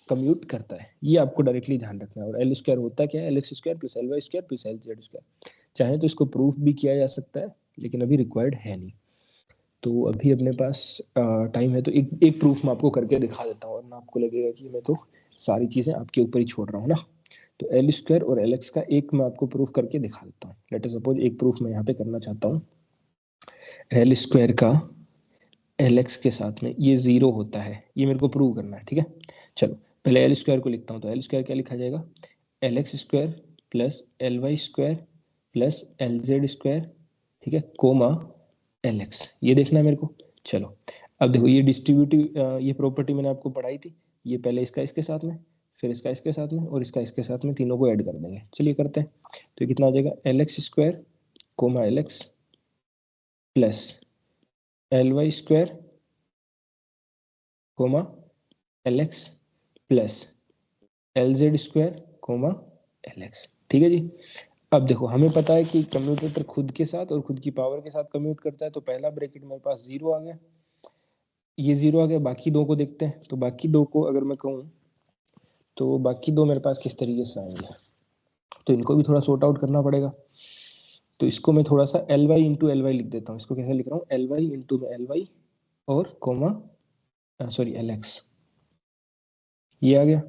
कम्यूट करता है। ये आपको डायरेक्टली ध्यान रखना है। और L स्क्वायर होता क्या है, LX square plus LY square plus LZ square. चाहे तो इसको प्रूफ भी किया जा सकता है, लेकिन अभी रिक्वायर्ड है नहीं। तो अभी अपने पास टाइम है, तो एक प्रूफ मैं आपको करके दिखा देता हूँ, वरना आपको लगेगा कि मैं तो सारी चीज़ें आपके ऊपर ही छोड़ रहा हूँ ना। तो L स्क्वायर और LX का एक मैं आपको प्रूफ करके दिखा देता हूँ। लेट अस सपोज एक प्रूफ मैं यहाँ पे करना चाहता हूँ। L स्क्वायर का LX के साथ में ये जीरो होता है, ये मेरे को प्रूव करना है। ठीक है, चलो पहले L स्क्वायर को लिखता हूँ। तो L स्क्वायर क्या लिखा जाएगा, LX square plus LY square plus LZ square, ठीक है, कोमा LX। ये देखना है मेरे को। चलो, अब देखो, ये डिस्ट्रीब्यूटिव ये प्रॉपर्टी मैंने आपको पढ़ाई थी। ये पहले इसका इसके साथ में, फिर इसका इसके साथ में, और इसका इसके साथ में, तीनों को ऐड कर देंगे। चलिए करते हैं। तो ये कितना आ जाएगा, LX square comma LX plus LY square comma LX plus LZ square comma LX। ठीक है जी। अब देखो, हमें पता है कि कम्यूटेटर खुद के साथ और खुद की पावर के साथ कम्यूट करता है, तो पहला ब्रैकेट मेरे पास जीरो आ गया, ये जीरो आ गया। बाकी दो को देखते हैं। तो बाकी दो को अगर मैं कहूँ, तो बाकी दो मेरे पास किस तरीके से आएंगे, तो इनको भी थोड़ा सॉर्ट आउट करना पड़ेगा। तो इसको मैं थोड़ा सा LY इंटू LY लिख देता हूँ। इसको कैसे लिख रहा हूँ, LY इंटू में LY और कोमा सॉरी LX, ये आ गया।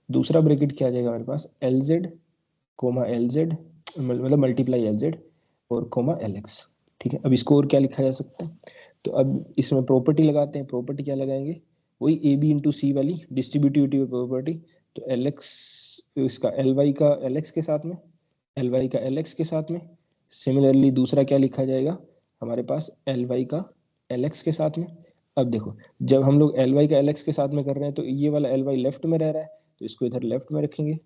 दूसरा ब्रैकेट क्या आ जाएगा मेरे पास, LZ कोमा LZ, मतलब मल्टीप्लाई LZ और कोमा LX। ठीक है, अब इसको और क्या लिखा जा सकता है, तो अब इसमें प्रॉपर्टी लगाते हैं। प्रॉपर्टी क्या लगाएंगे, वही AB इंटू सी वाली डिस्ट्रीब्यूटिविटी प्रॉपर्टी। तो LX इसका LY का LX के साथ में, LY का LX के साथ में। सिमिलरली दूसरा क्या लिखा जाएगा हमारे पास, LY का LX के साथ में। अब देखो, जब हम लोग LY का LX के साथ में कर रहे हैं, तो ये वाला LY लेफ्ट में रह रहा है, तो इसको इधर लेफ्ट में रखेंगे।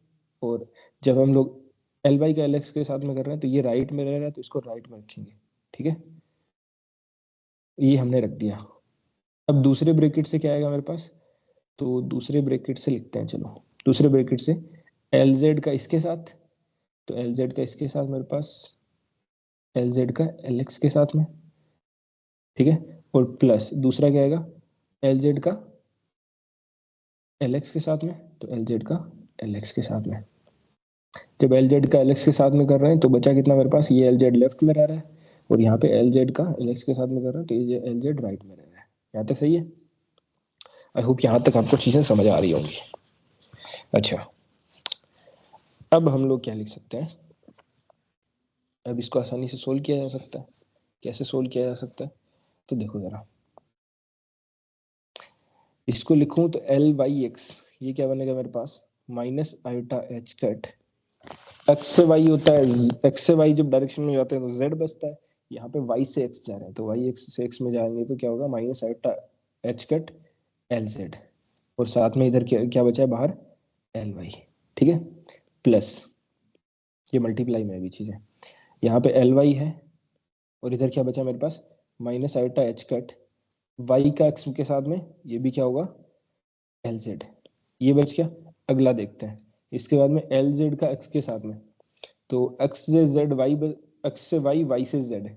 और जब हम लोग LY का LX के साथ में कर रहे हैं, तो ये राइट में रह रहा है, तो इसको राइट में रखेंगे। ठीक है, ये हमने रख दिया। अब दूसरे ब्रैकेट से क्या आएगा मेरे पास, तो दूसरे ब्रैकेट से लिखते हैं। चलो, दूसरे ब्रैकेट से LZ का इसके साथ, तो LZ का इसके साथ मेरे पास LZ का LX के साथ में। ठीक है, और प्लस दूसरा क्या आएगा, LZ का LX के साथ में, तो LZ का LX के साथ में। जब LZ का LX के साथ में कर रहे हैं, तो बचा कितना मेरे पास, ये LZ लेफ्ट में रह रहा है, और यहाँ पे LZ का LX के साथ में कर रहे हैं, तो ये LZ राइट में रह रहा है। यहाँ तक सही है। आई होप यहाँ तक आपको चीज़ें समझ आ रही होंगी। अच्छा, अब हम लोग क्या लिख सकते हैं, अब इसको आसानी से सोल्व किया जा सकता है। कैसे सोल्व किया जा सकता है, तो देखो ज़रा, इसको लिखूं तो एल वाई एक्स, ये क्या बनेगा मेरे पास, minus iota H cut, X से वाई होता है, एक्स से वाई जब डायरेक्शन में जाते हैं तो जेड बचता है, यहाँ पे वाई से एक्स जा रहे हैं तो वाई एक्स से एक्स में जाएंगे तो क्या होगा, minus iota H cut L Z, और साथ में इधर क्या क्या बचा है बाहर, एल वाई, ठीक है, प्लस ये मल्टीप्लाई में भी चीज़ है, यहाँ पे एल वाई है और इधर क्या बचा मेरे पास, minus iota H cut Y का एक्स के साथ में, ये भी क्या होगा, एल जेड, ये बच गया। अगला देखते हैं, इसके बाद में एल जेड का एक्स के साथ में, तो एक्स से जेड वाई, एक्स से वाई, वाई से जेड,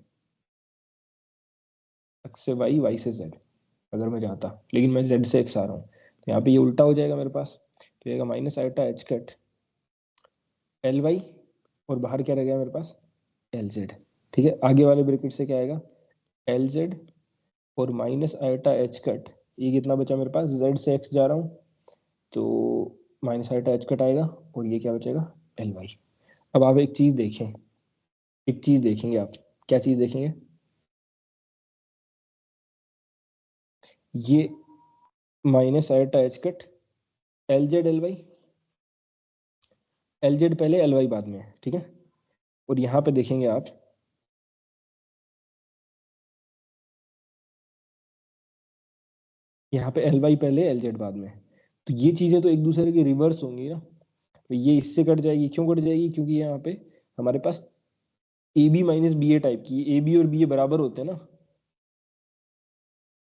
एक्स से वाई, वाई से जेड, अगर मैं जाता, लेकिन मैं जेड से एक्स आ रहा हूँ तो यहाँ पे ये उल्टा हो जाएगा मेरे पास, तो ये minus iota H cut L Y, और बाहर क्या रह गया मेरे पास, एल जेड, ठीक है। आगे वाले ब्रैकेट से क्या आएगा, एल जेड और माइनस आयोटा एच कट, ये कितना बचा मेरे पास, जेड से एक्स जा रहा हूँ तो माइनस आयोटा एच कट आएगा, और ये क्या बचेगा, एल वाई। अब आप एक चीज देखें, एक चीज देखेंगे आप, क्या चीज देखेंगे, ये minus iota H cut L z L Y, L z पहले एल वाई बाद में है, ठीक है। और यहाँ पे देखेंगे आप, यहाँ पे एल वाई पहले एल जेड बाद में है, तो ये चीजें तो एक दूसरे की रिवर्स होंगी ना, तो ये इससे कट जाएगी, क्यों कट जाएगी, क्योंकि यहाँ पे हमारे पास A B minus B A type की, ए बी और बी ए बराबर होते हैं ना,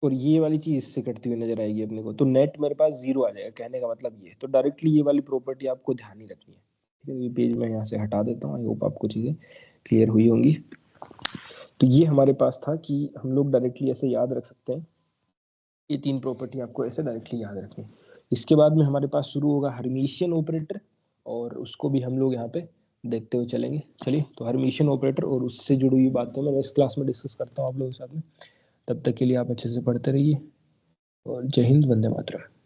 और ये वाली चीज इससे कटती हुई नजर आएगी अपने को, तो नेट मेरे पास जीरो आ जाएगा, कहने का मतलब ये, तो डायरेक्टली ये वाली प्रॉपर्टी आपको ध्यान ही रखनी है, ठीक है। ये पेज मैं यहाँ से हटा देता हूँ, आई होप आपको चीजें क्लियर हुई होंगी। तो ये हमारे पास था कि हम लोग डायरेक्टली ऐसे याद रख सकते हैं, ये तीन प्रॉपर्टी आपको ऐसे डायरेक्टली याद रखनी है। इसके बाद में हमारे पास शुरू होगा हर्मिशियन ऑपरेटर, और उसको भी हम लोग यहाँ पे देखते हुए चलेंगे। चलिए, तो हर्मिशियन ऑपरेटर और उससे जुड़ी हुई बातें मैं इस क्लास में डिस्कस करता हूँ आप लोगों के साथ में। तब तक के लिए आप अच्छे से पढ़ते रहिए, और जय हिंद, वंदे मातरम।